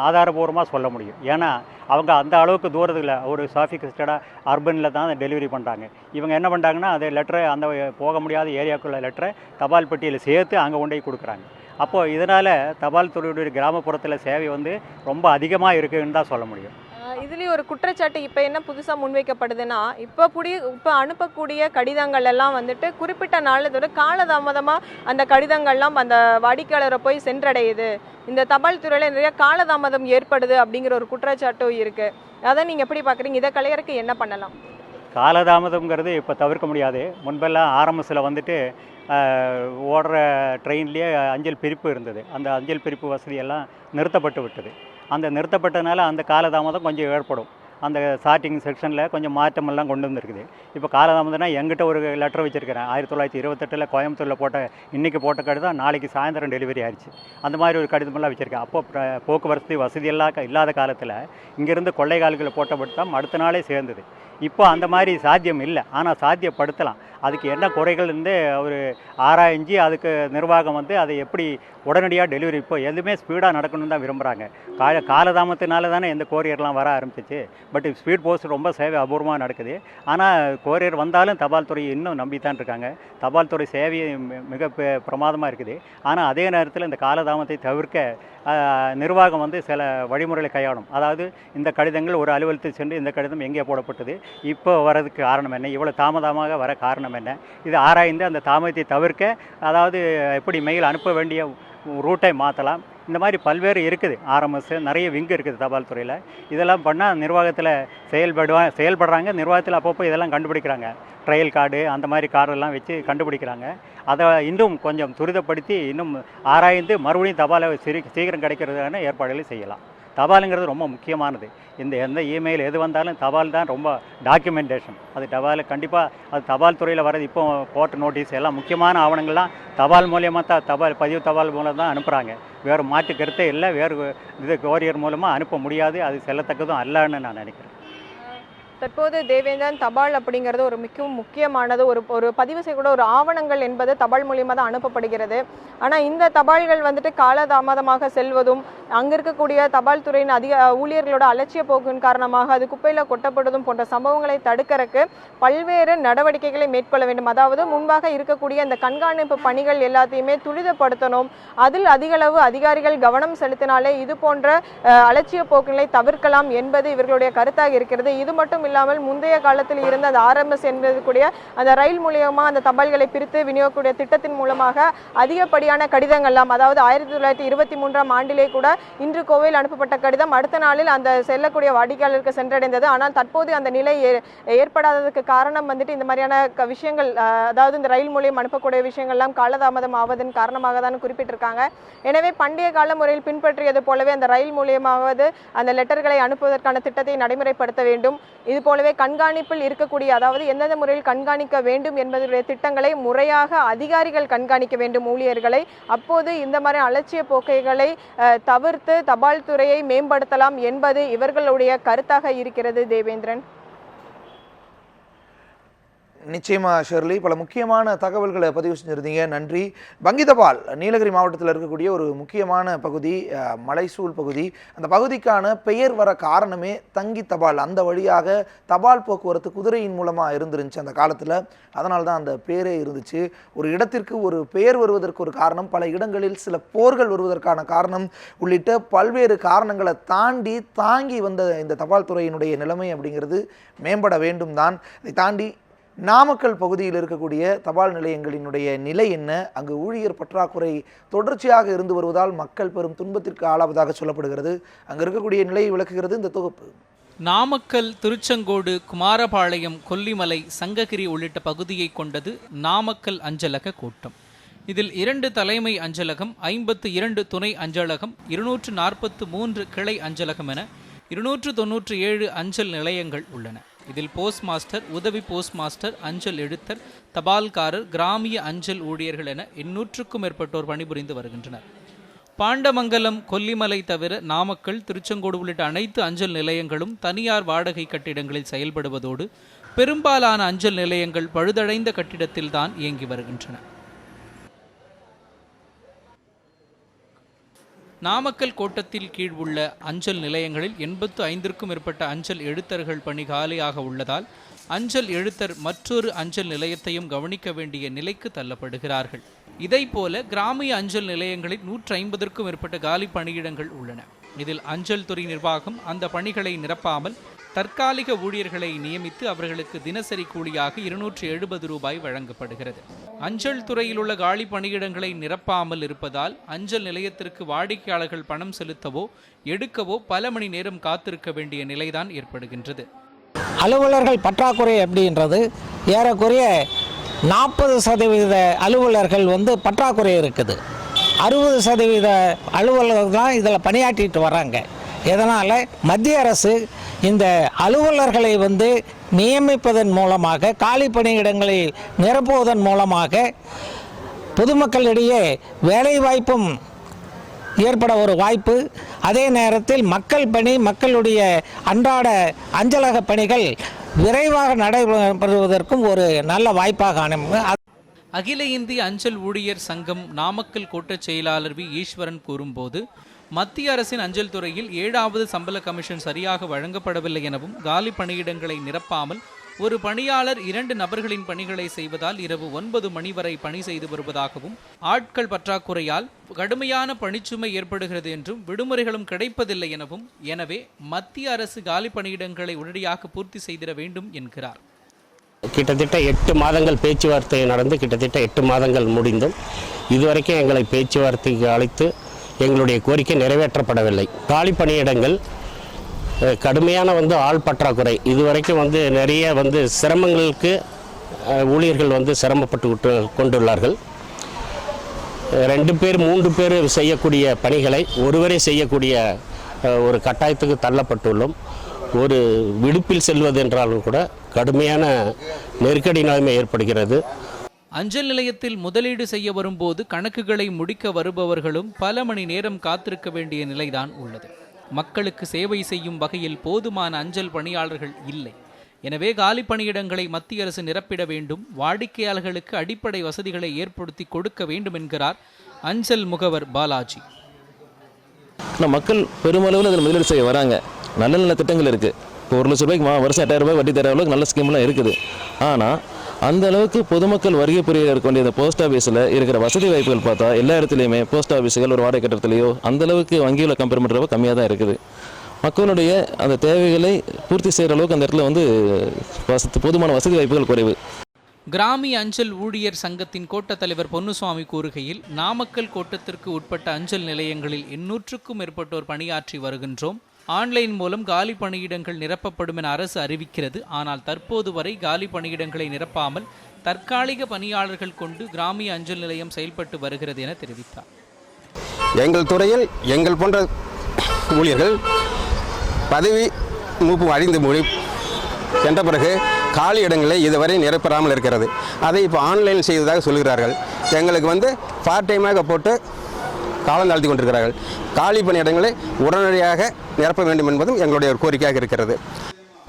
ஆதாரபூர்வமாக சொல்ல முடியும். ஏன்னா அவங்க அந்த அளவுக்கு தூரத்தில் ஒரு சாஃபிகஸ்டடாக அர்பனில் தான் டெலிவரி பண்ணுறாங்க. இவங்க என்ன பண்ணுறாங்கன்னா அதை லெட்டரை அந்த போக முடியாத ஏரியாவுக்குள்ள லெட்டரை தபால் பெட்டியில் சேர்த்து அங்கே கொண்டு போய் கொடுக்குறாங்க. அப்போது இதனால் தபால் துறையுடைய கிராமப்புறத்தில் சேவை ரொம்ப அதிகமாக இருக்குதுன்னு தான் சொல்ல முடியும். இதுலேயும் ஒரு குற்றச்சாட்டு இப்போ என்ன புதுசாக முன்வைக்கப்படுதுன்னா இப்போ அனுப்பக்கூடிய கடிதங்கள் எல்லாம் குறிப்பிட்ட நாளத்தோட காலதாமதமாக அந்த கடிதங்கள்லாம் அந்த வாடிக்கையாளரை போய் சென்றடையுது, இந்த தபால் துறையில் நிறைய காலதாமதம் ஏற்படுது அப்படிங்கிற ஒரு குற்றச்சாட்டும் இருக்குது. அதை நீங்கள் எப்படி பார்க்குறீங்க? இதை களையறதுக்கு என்ன பண்ணலாம்? காலதாமதம்ங்கிறது இப்போ தவிர்க்க முடியாது. முன்பெல்லாம் ஆரம்பத்தில் ஓடுற ட்ரெயின்லேயே அஞ்சல் பிரிப்பு இருந்தது. அந்த அஞ்சல் பிரிப்பு வசதியெல்லாம் நிறுத்தப்பட்டு விட்டது. அந்த நிறுத்தப்பட்டதுனால அந்த காலதாமதம் கொஞ்சம் ஏற்படும். அந்த ஸ்டார்டிங் செக்ஷனில் கொஞ்சம் மாற்றமெல்லாம் கொண்டு வந்திருக்குது. இப்போ காலதாமதம்னா எங்கிட்ட ஒரு லெட்டர் வச்சுருக்கிறேன் 1928 கோயம்புத்தூரில் இன்றைக்கி போட்ட கடிதம் நாளைக்கு சாயந்தரம் டெலிவரி ஆயிடுச்சு. அந்த மாதிரி ஒரு கடிதமெல்லாம் வச்சுருக்கேன். அப்போ போக்குவரத்து வசதியெல்லாம் இல்லாத காலத்தில் இங்கேருந்து கொள்ளைகால்களை போட்டப்பட்டு தான் அடுத்த நாளே சேர்ந்தது. இப்போ அந்த மாதிரி சாத்தியம் இல்லை, ஆனால் சாத்தியப்படுத்தலாம். அதுக்கு என்ன குறைகள் ஒரு ஆராய்ஞ்சி அதுக்கு நிர்வாகம் அதை எப்படி உடனடியாக டெலிவரி, இப்போ எதுவுமே ஸ்பீடாக நடக்கணும்னு தான் விரும்புகிறாங்க. காலதாமத்தினால தானே எந்த கோரியர்லாம் வர ஆரம்பிச்சிச்சு. பட் ஸ்பீட் போஸ்ட் ரொம்ப சேவை அபூர்வமாக நடக்குது. ஆனால் கோரியர் வந்தாலும் தபால் துறை இன்னும் நம்பித்தான் இருக்காங்க. தபால் துறை சேவை மிக பிரமாதமாக இருக்குது. ஆனால் அதே நேரத்தில் இந்த காலதாமத்தை தவிர்க்க நிர்வாகம் சில வழிமுறைகளை கையாளும். அதாவது இந்த கடிதங்கள் ஒரு அலுவலகத்தில் சென்று இந்த கடிதம் எங்கே போடப்பட்டது, இப்போ வரதுக்கு காரணம் என்ன, இவ்வளோ தாமதமாக வர காரணம் என்ன, இது ஆராய்ந்து அந்த தாமதத்தை தவிர்க்க, அதாவது எப்படி மெயில் அனுப்ப வேண்டிய ரூட்டை மாற்றலாம். இந்த மாதிரி பல்வேறு இருக்குது. RMS நிறைய விங்கு இருக்குது தபால் துறையில். இதெல்லாம் பண்ணால் நிர்வாகத்தில் செயல்படுறாங்க. நிர்வாகத்தில் அப்பப்போ இதெல்லாம் கண்டுபிடிக்கிறாங்க. ட்ரையல் கார்டு அந்த மாதிரி கார்டெல்லாம் வச்சு கண்டுபிடிக்கிறாங்க. அதை இன்னும் கொஞ்சம் துரிதப்படுத்தி இன்னும் ஆராய்ந்து மறுபடியும் தபாலை சீக்கிரம் கிடைக்கிறதுக்கான ஏற்பாடுகளை செய்யலாம். தபாலுங்கிறது ரொம்ப முக்கியமானது. எந்த இமெயில் எது வந்தாலும் தபால் தான் ரொம்ப டாக்குமெண்டேஷன். அது தபால் கண்டிப்பாக அது தபால் துறையில் வர்றது. இப்போ கோர்ட் நோட்டீஸ் எல்லாம் முக்கியமான ஆவணங்கள்லாம் தபால் மூலியமாக தான் பதிவு தபால் மூலம் தான் அனுப்புகிறாங்க. வேறு மாற்று கருத்தே இல்லை. வேறு கோரியர் மூலமாக அனுப்ப முடியாது. அது செல்லத்தக்கதும் அல்லன்னு நான் நினைக்கிறேன். தற்போது தேவேந்திரன், தபால் அப்படிங்கிறது ஒரு மிகவும் முக்கியமானது. ஒரு பதிவு செய்யக்கூட ஒரு ஆவணங்கள் என்பது தபால் மூலியமாக தான் அனுப்பப்படுகிறது. ஆனால் இந்த தபால்கள் காலதாமதமாக செல்வதும், அங்கே இருக்கக்கூடிய தபால் துறையின் ஊழியர்களோட அலட்சிய போக்கின் காரணமாக அது குப்பையில் கொட்டப்படுவதும் போன்ற சம்பவங்களை தடுக்கிறதுக்கு பல்வேறு நடவடிக்கைகளை மேற்கொள்ள வேண்டும். அதாவது முன்பாக இருக்கக்கூடிய இந்த கண்காணிப்பு பணிகள் எல்லாத்தையுமே துரிதப்படுத்தணும். அதில் அதிகளவு அதிகாரிகள் கவனம் செலுத்தினாலே இது போன்ற அலட்சிய போக்குகளை தவிர்க்கலாம் என்பது இவர்களுடைய கருத்தாக இருக்கிறது. இது மட்டும் இல்லாமல் முந்தைய காலத்தில் இருந்த அந்த RMS என்பதற்குரிய அந்த ரயில் மூலியமாக அந்த தபால்களை பிரித்து விநியோகக்கூடிய திட்டத்தின் மூலமாக அதிகப்படியான கடிதங்கள்லாம், அதாவது 1923ஆம் ஆண்டிலே கூட இன்று கோவையில் அனுப்பப்பட்ட கடிதம் அடுத்த நாளில் அந்த செல்லக்கூடிய வாடிக்கையாளருக்கு சென்றடைந்தது. ஆனால் தற்போது அந்த நிலை ஏற்படாததுக்கு காரணம் வந்துட்டு இந்த மாதிரியான விஷயங்கள், அதாவது இந்த ரயில் மூலியம் அனுப்பக்கூடிய விஷயங்கள்லாம் காலதாமதம் ஆவதன் காரணமாக தான் குறிப்பிட்டிருக்காங்க. எனவே பண்டைய கால முறையில் பின்பற்றியது போலவே அந்த ரயில் மூலியமாவது அந்த லெட்டர்களை அனுப்புவதற்கான திட்டத்தை நடைமுறைப்படுத்த வேண்டும். இது போலவே கண்காணிப்பில் இருக்கக்கூடிய, அதாவது எந்தெந்த முறையில் கண்காணிக்க வேண்டும் என்பதுடைய திட்டங்களை முறையாக அதிகாரிகள் கண்காணிக்க வேண்டும் ஊழியர்களை. அப்போது இந்த மாதிரி அலட்சிய போக்கைகளை தவிர்த்து தபால் துறையை மேம்படுத்தலாம் என்பது இவர்களுடைய கருத்தாக இருக்கிறது. தேவேந்திரன். நிச்சயமா ஷெர்லி, பல முக்கியமான தகவல்களை பதிவு செஞ்சுருந்தீங்க, நன்றி. வங்கி தபால் நீலகிரி மாவட்டத்தில் இருக்கக்கூடிய ஒரு முக்கியமான பகுதி, மலைசூழ் பகுதி. அந்த பகுதிக்கான பெயர் வர காரணமே தங்கி தபால். அந்த வழியாக தபால் போக்குவரத்து குதிரையின் மூலமாக இருந்துருந்துச்சு அந்த காலத்தில். அதனால தான் அந்த பேரே இருந்துச்சு. ஒரு இடத்திற்கு ஒரு பெயர் வருவதற்கு ஒரு காரணம், பல இடங்களில் சில போர்கள் வருவதற்கான காரணம் உள்ளிட்ட பல்வேறு காரணங்களை தாங்கி வந்த இந்த தபால் துறையினுடைய நிலைமை அப்படிங்கிறது மேம்பட வேண்டும் தான். இதை தாண்டி நாமக்கல் பகுதியில் இருக்கக்கூடிய தபால் நிலையங்களினுடைய நிலை என்ன, அங்கு ஊழியர் பற்றாக்குறை தொடர்ச்சியாக இருந்து வருவதால் மக்கள் பெரும் துன்பத்திற்கு ஆளாவதாக சொல்லப்படுகிறது. அங்கு இருக்கக்கூடிய நிலையை விளக்குகிறது இந்த தொகுப்பு. நாமக்கல், திருச்செங்கோடு, குமாரபாளையம், கொல்லிமலை, சங்ககிரி உள்ளிட்ட பகுதியை கொண்டது நாமக்கல் அஞ்சலக கோட்டம். இதில் 2 தலைமை அஞ்சலகம், 52 துணை அஞ்சலகம், 243 கிளை அஞ்சலகம் என 297 அஞ்சல் நிலையங்கள் உள்ளன. இதில் போஸ்ட் மாஸ்டர், உதவி போஸ்ட் மாஸ்டர், அஞ்சல் எழுத்தர், தபால்காரர், கிராமிய அஞ்சல் ஊழியர்கள் என 800க்கும் மேற்பட்டோர் பணிபுரிந்து வருகின்றனர். பாண்டமங்கலம், கொல்லிமலை தவிர நாமக்கல், திருச்செங்கோடு உள்ளிட்ட அனைத்து அஞ்சல் நிலையங்களும் தனியார் வாடகை கட்டிடங்களில் செயல்படுவதோடு பெரும்பாலான அஞ்சல் நிலையங்கள் பழுதடைந்த கட்டிடத்தில்தான் இயங்கி வருகின்றன. நாமக்கல் கோட்டத்தில் கீழ் உள்ள அஞ்சல் நிலையங்களில் 85க்கும் மேற்பட்ட அஞ்சல் எழுத்தர்கள் பணி காலியாக உள்ளதால் அஞ்சல் எழுத்தர் மற்றொரு அஞ்சல் நிலையத்தையும் கவனிக்க வேண்டிய நிலைக்கு தள்ளப்படுகிறார்கள். இதைப்போல கிராமிய அஞ்சல் நிலையங்களில் 150க்கும் மேற்பட்ட காலி பணியிடங்கள் உள்ளன. இதில் அஞ்சல் துறை நிர்வாகம் அந்த பணிகளை நிரப்பாமல் தற்காலிக ஊழியர்களை நியமித்து அவர்களுக்கு தினசரி கூலியாக 270 ரூபாய் வழங்கப்படுகிறது. அஞ்சல் துறையில் உள்ள காலி பணியிடங்களை நிரப்பாமல் இருப்பதால் அஞ்சல் நிலையத்திற்கு வாடிக்கையாளர்கள் பணம் செலுத்தவோ எடுக்கவோ பல மணி நேரம் காத்திருக்க வேண்டிய நிலைதான் ஏற்படுகின்றது. அலுவலர்கள் பற்றாக்குறை அப்படின்றது ஏறக்குறைய 40% அலுவலர்கள் பற்றாக்குறை இருக்குது. 60% அலுவலர்கள் தான் இதில் பணியாற்றிட்டு வராங்க. இதனால் மத்திய அரசு இந்த அலுவலர்களை நியமிப்பதன் மூலமாக, காலி பணியிடங்களை நிரப்புவதன் மூலமாக பொதுமக்களிடையே வேலை வாய்ப்பும் ஏற்பட ஒரு வாய்ப்பு, அதே நேரத்தில் மக்கள் பணி, மக்களுடைய அன்றாட அஞ்சலக பணிகள் விரைவாக நடைபெறுவதற்கும் ஒரு நல்ல வாய்ப்பாக அமையும். அகில இந்திய அஞ்சல் ஊழியர் சங்கம் நாமக்கல் கோட்ட செயலாளர் வி ஈஸ்வரன் கூறும்போது, மத்திய அரசின் அஞ்சல் துறையில் 7வது சம்பள கமிஷன் சரியாக வழங்கப்படவில்லை எனவும், காலி பணியிடங்களை நிரப்பாமல் ஒரு பணியாளர் 2 நபர்களின் பணிகளை செய்வதால் இரவு 9 மணி வரை பணி செய்து வருவதாகவும், ஆட்கள் பற்றாக்குறையால் கடுமையான பணிச்சுமை ஏற்படுகிறது என்றும், விடுமுறைகளும் கிடைப்பதில்லை எனவும், எனவே மத்திய அரசு காலி பணியிடங்களை உடனடியாக பூர்த்தி செய்திட வேண்டும் என்கிறார். கிட்டத்தட்ட 8 மாதங்கள் பேச்சுவார்த்தை நடந்து கிட்டத்தட்ட 8 மாதங்கள் முடிந்தும் இதுவரைக்கும் எங்களை பேச்சுவார்த்தைக்கு அழைத்து எங்களுடைய கோரிக்கை நிறைவேற்றப்படவில்லை. காலி பணியிடங்கள் கடுமையான ஆள் பற்றாக்குறை, இதுவரைக்கும் நிறைய சிரமங்களுக்கு ஊழியர்கள் சிரமப்பட்டு கொண்டுள்ளார்கள். 2 பேர் 3 பேர் செய்யக்கூடிய பணிகளை ஒருவரே செய்யக்கூடிய ஒரு கட்டாயத்துக்கு தள்ளப்பட்டுள்ளோம். ஒரு விடுப்பில் செல்வது என்றாலும் கூட கடுமையான நெருக்கடி நிலைமை ஏற்படுகிறது. அஞ்சல் நிலையத்தில் முதலீடு செய்ய வரும்போது கணக்குகளை முடிக்க வருபவர்களும் பல மணி நேரம் காத்திருக்க வேண்டிய நிலைதான் உள்ளது. மக்களுக்கு சேவை செய்யும் வகையில் போதுமான அஞ்சல் பணியாளர்கள் இல்லை. எனவே காலி பணியிடங்களை மத்திய அரசு நிரப்பிட வேண்டும், வாடிக்கையாளர்களுக்கு அடிப்படை வசதிகளை ஏற்படுத்தி கொடுக்க வேண்டும் என்கிறார் அஞ்சல் முகவர் பாலாஜி. மக்கள் பெருமளவில் அதில் முதலீடு செய்ய வராங்க. நல்ல நல்ல திட்டங்கள் இருக்குது. இப்போ 1 லட்ச ரூபாய்க்கு வருஷம் 8000 ரூபாய் வட்டி தர அளவுக்கு நல்ல ஸ்கீம்லாம் இருக்குது. ஆனால் அந்த அளவுக்கு பொதுமக்கள் வருகை புரிய இருக்க வேண்டிய இந்த போஸ்ட் ஆஃபீஸில் இருக்கிற வசதி வாய்ப்புகள் பார்த்தா எல்லா இடத்துலையுமே போஸ்ட் ஆஃபீஸுகள் ஒரு வாடகை கட்டடத்துலையோ அந்த அளவுக்கு வங்கியில் கம்பேர் பண்ணுறப்ப கம்மியாக தான் இருக்குது. மக்களுடைய அந்த தேவைகளை பூர்த்தி செய்கிற அளவுக்கு அந்த இடத்துல வந்து போதுமான வசதி வாய்ப்புகள் குறைவு. கிராமிய அஞ்சல் ஊழியர் சங்கத்தின் கோட்ட தலைவர் பொன்னுசுவாமி கூறுகையில், நாமக்கல் கோட்டத்திற்கு உட்பட்ட அஞ்சல் நிலையங்களில் 800க்கும் மேற்பட்டோர் பணியாற்றி வருகின்றோம். ஆன்லைன் மூலம் காலி பணியிடங்கள் நிரப்பப்படும் என அரசு அறிவிக்கிறது. ஆனால் தற்போது வரை காலி பணியிடங்களை நிரப்பாமல் தற்காலிக பணியாளர்கள் கொண்டு கிராமிய அஞ்சல் நிலையம் செயல்பட்டு வருகிறது என தெரிவித்தார். எங்கள் துறையில் எங்கள் போன்ற ஊழியர்கள் பதவி மூப்பு அடைந்து சென்ற பிறகு காலி இடங்களை இதுவரை நிரப்பெறாமல் இருக்கிறது. அதை இப்போ ஆன்லைன் செய்ததாக சொல்கிறார்கள். எங்களுக்கு வந்து பார்ட் டைமாக போட்டு காலம் தாழ்த்தி கொண்டிருக்கிறார்கள். காலி பணியிடங்களை உடனடியாக நிரப்ப வேண்டும் என்பதும் எங்களுடைய ஒரு கோரிக்கையாக இருக்கிறது.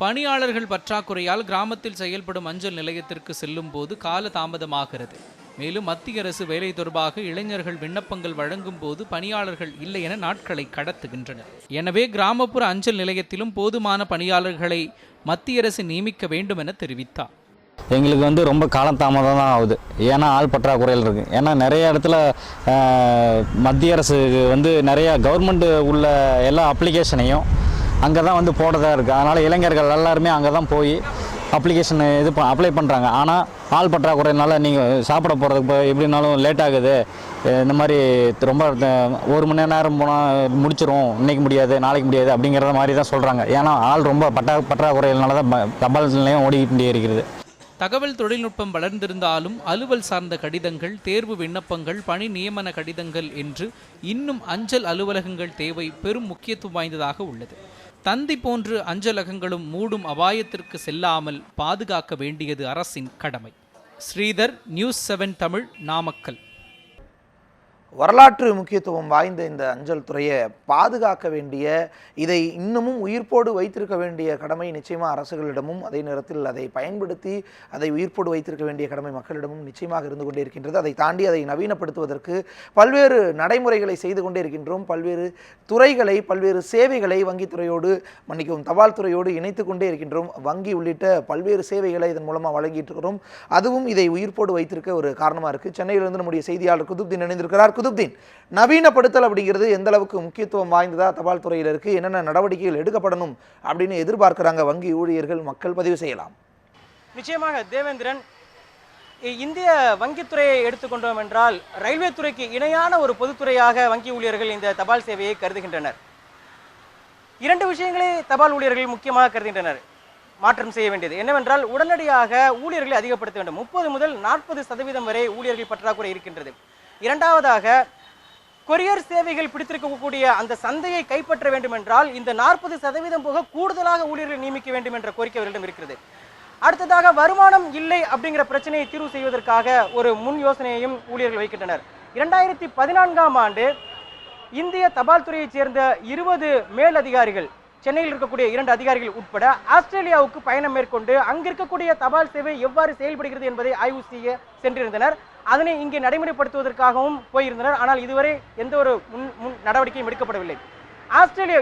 பணியாளர்கள் பற்றாக்குறையால் கிராமத்தில் செயல்படும் அஞ்சல் நிலையத்திற்கு செல்லும் போது கால தாமதமாகிறது. மேலும் மத்திய அரசு வேலை தொடர்பாக இளைஞர்கள் விண்ணப்பங்கள் வழங்கும் போது பணியாளர்கள் இல்லை என நாட்களை கடத்துகின்றனர். எனவே கிராமப்புற அஞ்சல் நிலையத்திலும் போதுமான பணியாளர்களை மத்திய அரசு நியமிக்க வேண்டும் என தெரிவித்தார். எங்களுக்கு வந்து ரொம்ப காலதாமதம் தான் ஆகுது. ஏன்னா ஆள் பற்றாக்குறையில் இருக்குது. ஏன்னா நிறைய இடத்துல மத்திய அரசு வந்து நிறைய கவர்மெண்ட் உள்ள எல்லா அப்ளிகேஷனையும் அங்கே தான் வந்து போடுறதா இருக்குது. அதனால் இளைஞர்கள் எல்லாருமே அங்கே தான் போய் அப்ளிகேஷன் அப்ளை பண்ணுறாங்க. ஆனால் ஆள் பற்றாக்குறையினால நீங்கள் சாப்பிட போகிறதுக்கு இப்போ எப்படினாலும் லேட் ஆகுது, இந்த மாதிரி ரொம்ப 1 மணி நேரம் போனால் முடிச்சிடும், இன்றைக்கி முடியாது நாளைக்கு முடியாது அப்படிங்கிறத மாதிரி தான் சொல்கிறாங்க. ஏன்னா ஆள் ரொம்ப பற்றாக்குறையினால தான் தபால் நிலையம் ஓடிக்கிட்டே இருக்கிறது. தகவல் தொழில்நுட்பம் வளர்ந்திருந்தாலும் அலுவல் சார்ந்த கடிதங்கள், தேர்வு விண்ணப்பங்கள், பணி நியமன கடிதங்கள் என்று இன்னும் அஞ்சல் அலுவலகங்கள் தேவை பெரும் முக்கியத்துவம் வாய்ந்ததாக உள்ளது. தந்தி போன்று அஞ்சலகங்களும் மூடும் அபாயத்திற்கு செல்லாமல் பாதுகாக்க வேண்டியது அரசின் கடமை. ஸ்ரீதர், நியூஸ் 7 தமிழ், நாமக்கல். வரலாற்று முக்கியத்துவம் வாய்ந்த இந்த அஞ்சல் துறையை பாதுகாக்க வேண்டிய, இதை இன்னமும் உயிர்ப்போடு வைத்திருக்க வேண்டிய கடமை நிச்சயமாக அரசுகளிடமும், அதே நேரத்தில் அதை பயன்படுத்தி அதை உயிர்ப்போடு வைத்திருக்க வேண்டிய கடமை மக்களிடமும் நிச்சயமாக இருந்து கொண்டே இருக்கின்றது. அதை தாண்டி அதை நவீனப்படுத்துவதற்கு பல்வேறு நடைமுறைகளை செய்து கொண்டே இருக்கின்றோம். பல்வேறு துறைகளை, பல்வேறு சேவைகளை வங்கித்துறையோடு, தபால் துறையோடு இணைத்து கொண்டே இருக்கின்றோம். வங்கி உள்ளிட்ட பல்வேறு சேவைகளை இதன் மூலமாக வழங்கிட்டு இருக்கிறோம். அதுவும் இதை உயிர்ப்போடு வைத்திருக்க ஒரு காரணமாக இருக்குது. சென்னையிலிருந்து நம்முடைய செய்தியாளர் குதுப்தீன் இணைந்திருக்கிறார். குதுப்தீன், நவீனப்படுத்தல் அப்படிங்கிறது எந்த அளவுக்கு முக்கியத்துவம் வாய்ந்ததா தபால் துறையில் இருக்கு, என்னென்ன நடவடிக்கைகள் எடுக்கப்படணும் அப்படின்னு எதிர்பார்க்கிறாங்க வங்கி ஊழியர்கள், மக்கள்? பதிவு செய்யலாம். நிச்சயமாக தேவேந்திரன், இந்திய வங்கித்துறையை எடுத்துக்கொண்டோம் என்றால் ரயில்வே துறைக்கு இணையான ஒரு பொதுத்துறையாக வங்கி ஊழியர்கள் இந்த தபால் சேவையை கருதுகின்றனர். 2 விஷயங்களை தபால் ஊழியர்கள் முக்கியமாக கருதுகின்றனர். மாற்றம் செய்ய வேண்டியது என்னவென்றால், உடனடியாக ஊழியர்களை அதிகப்படுத்த வேண்டும். 30 முதல் 40% வரை ஊழியர்கள் பற்றாக்குறை இருக்கின்றது. இரண்டாவதாக, கொரியர் சேவைகள் பிடித்திருக்கக்கூடிய அந்த சந்தையை கைப்பற்ற வேண்டும் என்றால் இந்த 40% போக கூடுதலாக ஊழியர்களை நியமிக்க வேண்டும் என்ற கோரிக்கை அவர்களிடம் இருக்கிறது. அடுத்ததாக, வருமானம் இல்லை அப்படிங்கிற பிரச்சனையை தீர்வு செய்வதற்காக ஒரு முன் யோசனையையும் ஊழியர்கள் வைக்கின்றனர். 2014ஆம் ஆண்டு இந்திய தபால் துறையைச் சேர்ந்த 20 மேல் அதிகாரிகள், சென்னையில் இருக்கக்கூடிய 2 அதிகாரிகள் உட்பட ஆஸ்திரேலியாவுக்கு பயணம் மேற்கொண்டு அங்கிருக்கக்கூடிய தபால் சேவை எவ்வாறு செயல்படுகிறது என்பதை ஆய்வு செய்ய சென்றிருந்தனர். அதனை இங்கே நடைமுறைப்படுத்துவதற்காகவும் போயிருந்தனர். ஆனால் இதுவரை எந்த ஒரு முன் நடவடிக்கையும் எடுக்கப்படவில்லை. ஆஸ்திரேலியா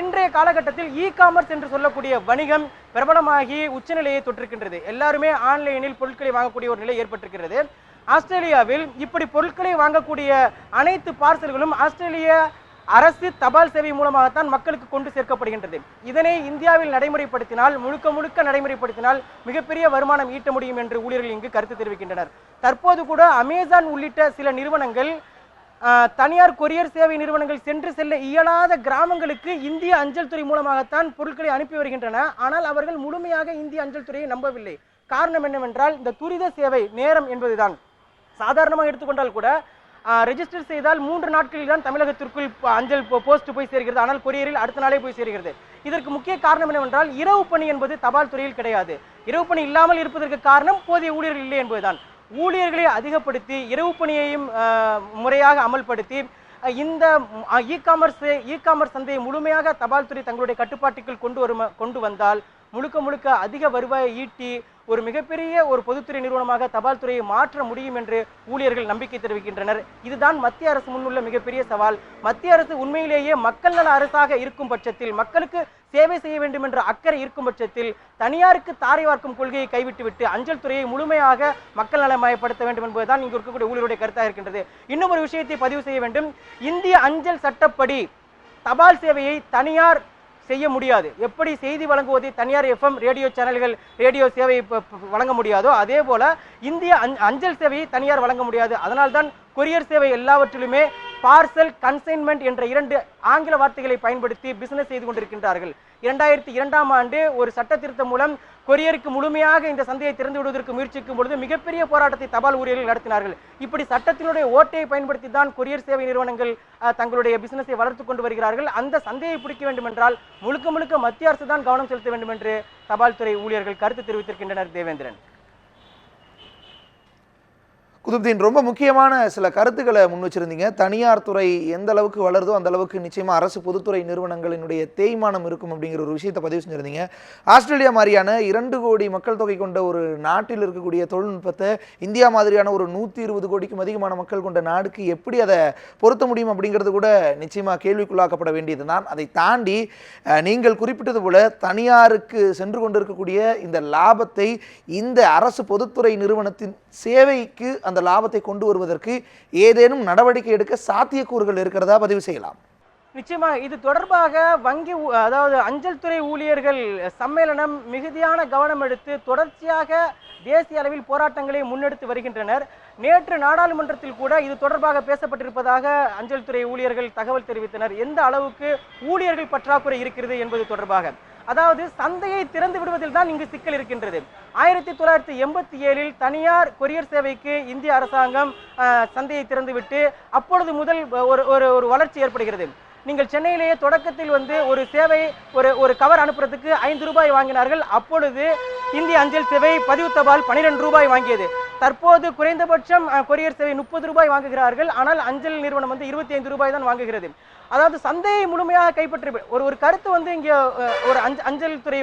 இன்றைய காலகட்டத்தில் காமர்ஸ் என்று சொல்லக்கூடிய வணிகம் பிரபலமாகி உச்சநிலையை தொற்றிருக்கின்றது. எல்லாருமே ஆன்லைனில் பொருட்களை வாங்கக்கூடிய ஒரு நிலை ஏற்பட்டிருக்கிறது. ஆஸ்திரேலியாவில் இப்படி பொருட்களை வாங்கக்கூடிய அனைத்து பார்சல்களும் ஆஸ்திரேலிய அரசு தபால் சேவை மூலமாகத்தான் மக்களுக்கு கொண்டு சேர்க்கப்படுகின்றது. இதனை இந்தியாவில் நடைமுறைப்படுத்தினால், முழுக்க நடைமுறைப்படுத்தினால் மிகப்பெரிய வருமானம் ஈட்ட முடியும் என்று ஊழியர்கள் இங்கு கருத்து தெரிவிக்கின்றனர். தற்போது கூட அமேசான் உள்ளிட்ட சில நிறுவனங்கள், தனியார் கொரியர் சேவை நிறுவனங்கள் செல்ல இயலாத கிராமங்களுக்கு இந்திய அஞ்சல் துறை மூலமாகத்தான் பொருட்களை அனுப்பி வருகின்றன. ஆனால் அவர்கள் முழுமையாக இந்திய அஞ்சல் துறையை நம்பவில்லை. காரணம் என்னவென்றால், இந்த துரித சேவை நேரம் என்பதுதான். சாதாரணமாக எடுத்துக்கொண்டால் கூட ரெஜிஸ்டர் செய்தால் 3 நாட்களில் தான் தமிழகத்திற்குள் அஞ்சல் போஸ்ட் போய் சேர்கிறது. ஆனால் கொரியரில் அடுத்த நாளே போய் சேர்கிறது. இதற்கு முக்கிய காரணம் என்னவென்றால், இரவு பணி என்பது தபால் துறையில் கிடையாது. இரவு பணி இல்லாமல் இருப்பதற்கு காரணம் போதிய ஊழியர்கள் இல்லை என்பதுதான். ஊழியர்களை அதிகப்படுத்தி இரவு பணியையும் முறையாக அமல்படுத்தி இந்த இ-காமர்ஸ் சந்தையை முழுமையாக தபால் துறை தங்களுடைய கட்டுப்பாட்டுக்குள் கொண்டு வந்தால் முழுக்க அதிக வருவாயை ஈட்டி ஒரு மிகப்பெரிய ஒரு பொதுத்துறை நிறுவனமாக தபால் துறையை மாற்ற முடியும் என்று ஊழியர்கள் நம்பிக்கை தெரிவிக்கின்றனர். இதுதான் மத்திய அரசு முன்னுள்ள மிகப்பெரிய சவால். மத்திய அரசு உண்மையிலேயே மக்கள் நல அரசாக இருக்கும் பட்சத்தில், மக்களுக்கு சேவை செய்ய வேண்டும் என்ற அக்கறை இருக்கும் பட்சத்தில், தனியாருக்கு தாரை வார்க்கும் கொள்கையை கைவிட்டுவிட்டு அஞ்சல் துறையை முழுமையாக மக்கள் நலமயப்படுத்த வேண்டும் என்பதுதான் இங்கு இருக்கக்கூடிய ஊழியருடைய கருத்தாக இருக்கின்றது. இன்னும் ஒரு விஷயத்தை பதிவு செய்ய வேண்டும். இந்திய அஞ்சல் சட்டப்படி தபால் சேவையை தனியார் செய்ய முடியாது. எப்படி செய்தி வழங்குவதை தனியார் FM ரேடியோ சேனல்கள் ரேடியோ சேவை வழங்க முடியாதோ அதே போல இந்திய அஞ்சல் சேவையை தனியார் வழங்க முடியாது. அதனால்தான் கொரியர் சேவை எல்லாவற்றிலுமே பார்சல் கன்சைன்மெண்ட் என்ற 2 ஆங்கில வார்த்தைகளை பயன்படுத்தி பிசினஸ் செய்து கொண்டிருக்கின்றார்கள். 2002ஆம் ஆண்டு ஒரு சட்ட திருத்தம் மூலம் கொரியருக்கு முழுமையாக இந்த சந்தையை திறந்து விடுவதற்கு முயற்சிக்கும் பொழுது மிகப்பெரிய போராட்டத்தை தபால் ஊழியர்கள் நடத்தினார்கள். இப்படி சட்டத்தினுடைய ஓட்டையை பயன்படுத்தி தான் கொரியர் சேவை நிறுவனங்கள் தங்களுடைய பிசினஸை வளர்த்து கொண்டு வருகிறார்கள். அந்த சந்தையை பிடிக்க வேண்டும் என்றால் முழுக்க முழுக்க மத்திய அரசு தான் கவனம் செலுத்த வேண்டும் என்று தபால் துறை ஊழியர்கள் கருத்து தெரிவித்திருக்கின்றனர். தேவேந்திரன். குதுப்தீன், ரொம்ப முக்கியமான சில கருத்துக்களை முன் வச்சிருந்தீங்க. தனியார் துறை எந்த அளவுக்கு வளருதோ அந்த அளவுக்கு நிச்சயமா அரசு பொதுத்துறை நிறுவனங்களினுடைய தேய்மானம் இருக்கும் அப்படிங்கிற ஒரு விஷயத்தை பதிவு செஞ்சிருந்தீங்க. ஆஸ்திரேலியா மாதிரியான 2 கோடி மக்கள் தொகை கொண்ட ஒரு நாட்டில் இருக்கக்கூடிய தொழில்நுட்பத்தை இந்தியா மாதிரியான ஒரு 120 கோடிக்கும் அதிகமான மக்கள் கொண்ட நாடுக்கு எப்படி அதை பொருத்த முடியும் அப்படிங்கிறது கூட நிச்சயமா கேள்விக்குள்ளாக்கப்பட வேண்டியது தான். அதை தாண்டி நீங்கள் குறிப்பிட்டது போல தனியாருக்கு சென்று கொண்டிருக்கக்கூடிய இந்த லாபத்தை இந்த அரசு பொதுத்துறை நிறுவனத்தின் சேவைக்கு அந்த லாபத்தை கொண்டு வருவதற்கு ஏதேனும் நடவடிக்கை எடுக்க சாத்தியக்கூறுகள் இருக்கிறதா பதிவு செய்யலாம். நிச்சயமா இது தொடர்பாக வங்கி அதாவது அஞ்சல் துறை ஊழியர்கள் சம்மேளனம் மிகுதியான கவனம் எடுத்து தொடர்ச்சியாக தேசிய அளவில் போராட்டங்களை முன்னெடுத்து வருகின்றனர். நேற்று நாடாளுமன்றத்தில் கூட இது தொடர்பாக பேசப்பட்டிருப்பதாக அஞ்சல் துறை ஊழியர்கள் தகவல் தெரிவித்தனர். எந்த அளவுக்கு ஊழியர்கள் பற்றாக்குறை இருக்கிறது என்பது தொடர்பாக. அதாவது சந்தையை திறந்து விடுவதில் தான் இங்கு சிக்கல் இருக்கின்றது. 1987இல் தனியார் கொரியர் சேவைக்கு இந்திய அரசாங்கம் சந்தையை திறந்துவிட்டு அப்பொழுது முதல் ஒரு வளர்ச்சி ஏற்படுகிறது. நீங்கள் சென்னையிலேயே தொடக்கத்தில் ஒரு சேவை ஒரு கவர் அனுப்புறதுக்கு 5 ரூபாய் வாங்கினார்கள். அப்பொழுது இந்திய அஞ்சல் சேவை பதிவு தபால் 12 ரூபாய் வாங்கியது. தற்போது குறைந்தபட்சம் கொரியர் சேவை 30 ரூபாய் வாங்குகிறார்கள். ஆனால் அஞ்சல் நிறுவனம் 25 ரூபாய் தான் வாங்குகிறது. அதாவது சந்தையை முழுமையாக கைப்பற்றி ஒரு கருத்து இங்கே ஒரு அஞ்சல் துறை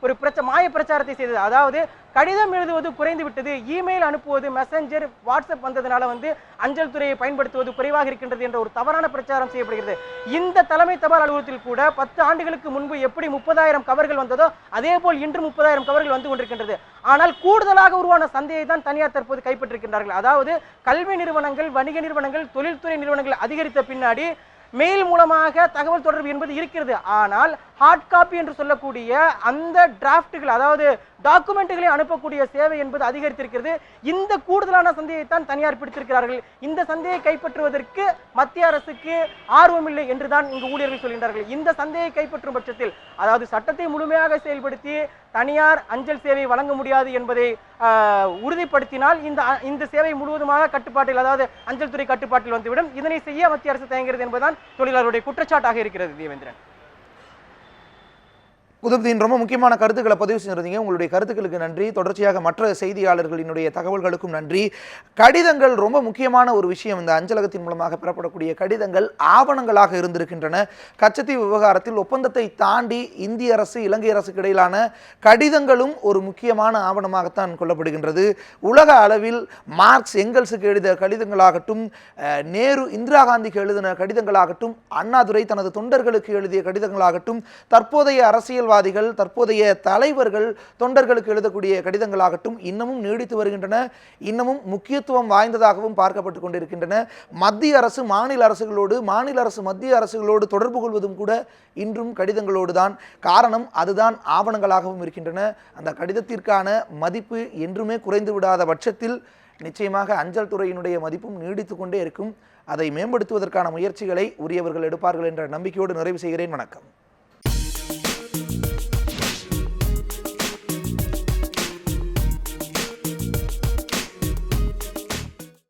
ஒரு மாய பிரச்சாரத்தை செய்தது. அதாவது கடிதம் எழுதுவது குறைந்து விட்டது, இமெயில் அனுப்புவது, மெசஞ்சர், வாட்ஸ்அப் வந்ததுனால அஞ்சல் துறையை பயன்படுத்துவது குறைவாக இருக்கின்றது என்ற ஒரு தவறான பிரச்சாரம் செய்யப்படுகிறது. இந்த தலைமை தபால் அலுவலகத்தில் கூட 10 ஆண்டுகளுக்கு முன்பு எப்படி 30,000 கவர்கள் வந்ததோ அதே போல் இன்று 30,000 கவர்கள் வந்து கொண்டிருக்கின்றது. ஆனால் கூடுதலாக உருவான சந்தையை தான் தனியார் தற்போது கைப்பற்றிருக்கின்றார்கள். அதாவது கல்வி நிறுவனங்கள், வணிக நிறுவனங்கள், தொழில்துறை நிறுவனங்கள் அதிகரித்த பின்னாடி மெயில் மூலமாக தகவல் தொடர்பு என்பது இருக்கிறது. ஆனால் ஹார்ட் காப்பி என்று சொல்லக்கூடிய அந்த டிராஃப்ட்கள், அதாவது டாக்குமெண்ட்டுகளை அனுப்பக்கூடிய சேவை என்பது அதிகரித்திருக்கிறது. இந்த கூடுதலான சந்தையை தான் தனியார் பிடித்திருக்கிறார்கள். இந்த சந்தையை கைப்பற்றுவதற்கு மத்திய அரசுக்கு ஆர்வமில்லை என்றுதான் இங்கு ஊழியர்கள் சொல்கின்றார்கள். இந்த சந்தையை கைப்பற்றும் பட்சத்தில், அதாவது சட்டத்தை முழுமையாக செயல்படுத்தி தனியார் அஞ்சல் சேவை வழங்க முடியாது என்பதை உறுதிப்படுத்தினால் இந்த சேவை முழுவதுமாக கட்டுப்பாட்டில், அதாவது அஞ்சல் துறை கட்டுப்பாட்டில் வந்துவிடும். இதனை செய்ய மத்திய அரசு தயங்குகிறது என்பதுதான் தொழிலாளருடைய குற்றச்சாட்டாக இருக்கிறது. தேவேந்திரன். குதுப்தீன், ரொம்ப முக்கியமான கருத்துக்களை பதிவு செஞ்சிருந்தீங்க. உங்களுடைய கருத்துக்களுக்கு நன்றி. தொடர்ச்சியாக மற்ற செய்தியாளர்களினுடைய தகவல்களுக்கும் நன்றி. கடிதங்கள் ரொம்ப முக்கியமான ஒரு விஷயம். இந்த அஞ்சலகத்தின் மூலமாக பெறப்படக்கூடிய கடிதங்கள் ஆவணங்களாக இருந்திருக்கின்றன. கச்சத்தீவு விவகாரத்தில் ஒப்பந்தத்தை தாண்டி இந்திய அரசு இலங்கை அரசுக்கு இடையிலான கடிதங்களும் ஒரு முக்கியமான ஆவணமாகத்தான் கொள்ளப்படுகின்றது. உலக அளவில் மார்க்ஸ் எங்கல்ஸுக்கு எழுதிய கடிதங்களாகட்டும், நேரு இந்திரா காந்திக்கு எழுதின கடிதங்களாகட்டும், அண்ணாதுரை தனது தொண்டர்களுக்கு எழுதிய கடிதங்களாகட்டும், தற்போதைய அரசியல் தற்போதைய தலைவர்கள் தொண்டர்களுக்கு எழுதக்கூடிய கடிதங்களாகட்டும் இன்னமும் நீடித்து வருகின்றன. இன்னமும் முக்கியத்துவம் வாய்ந்ததாகவும் பார்க்கப்பட்டுக் கொண்டிருக்கின்றன. மத்திய அரசு மாநில அரசுகளோடு, மாநில அரசு மத்திய அரசுகளோடு தொடர்பு கொள்வதும் கூட இன்றும் கடிதங்களோடு தான். காரணம் அதுதான் ஆவணங்களாகவும் இருக்கின்றன. அந்த கடிதத்திற்கான மதிப்பு என்றுமே குறைந்து விடாத பட்சத்தில் நிச்சயமாக அஞ்சல் துறையினுடைய மதிப்பும் நீடித்து கொண்டே இருக்கும். அதை மேம்படுத்துவதற்கான முயற்சிகளை உரியவர்கள் எடுப்பார்கள் என்ற நம்பிக்கையோடு நிறைவு செய்கிறேன். வணக்கம்.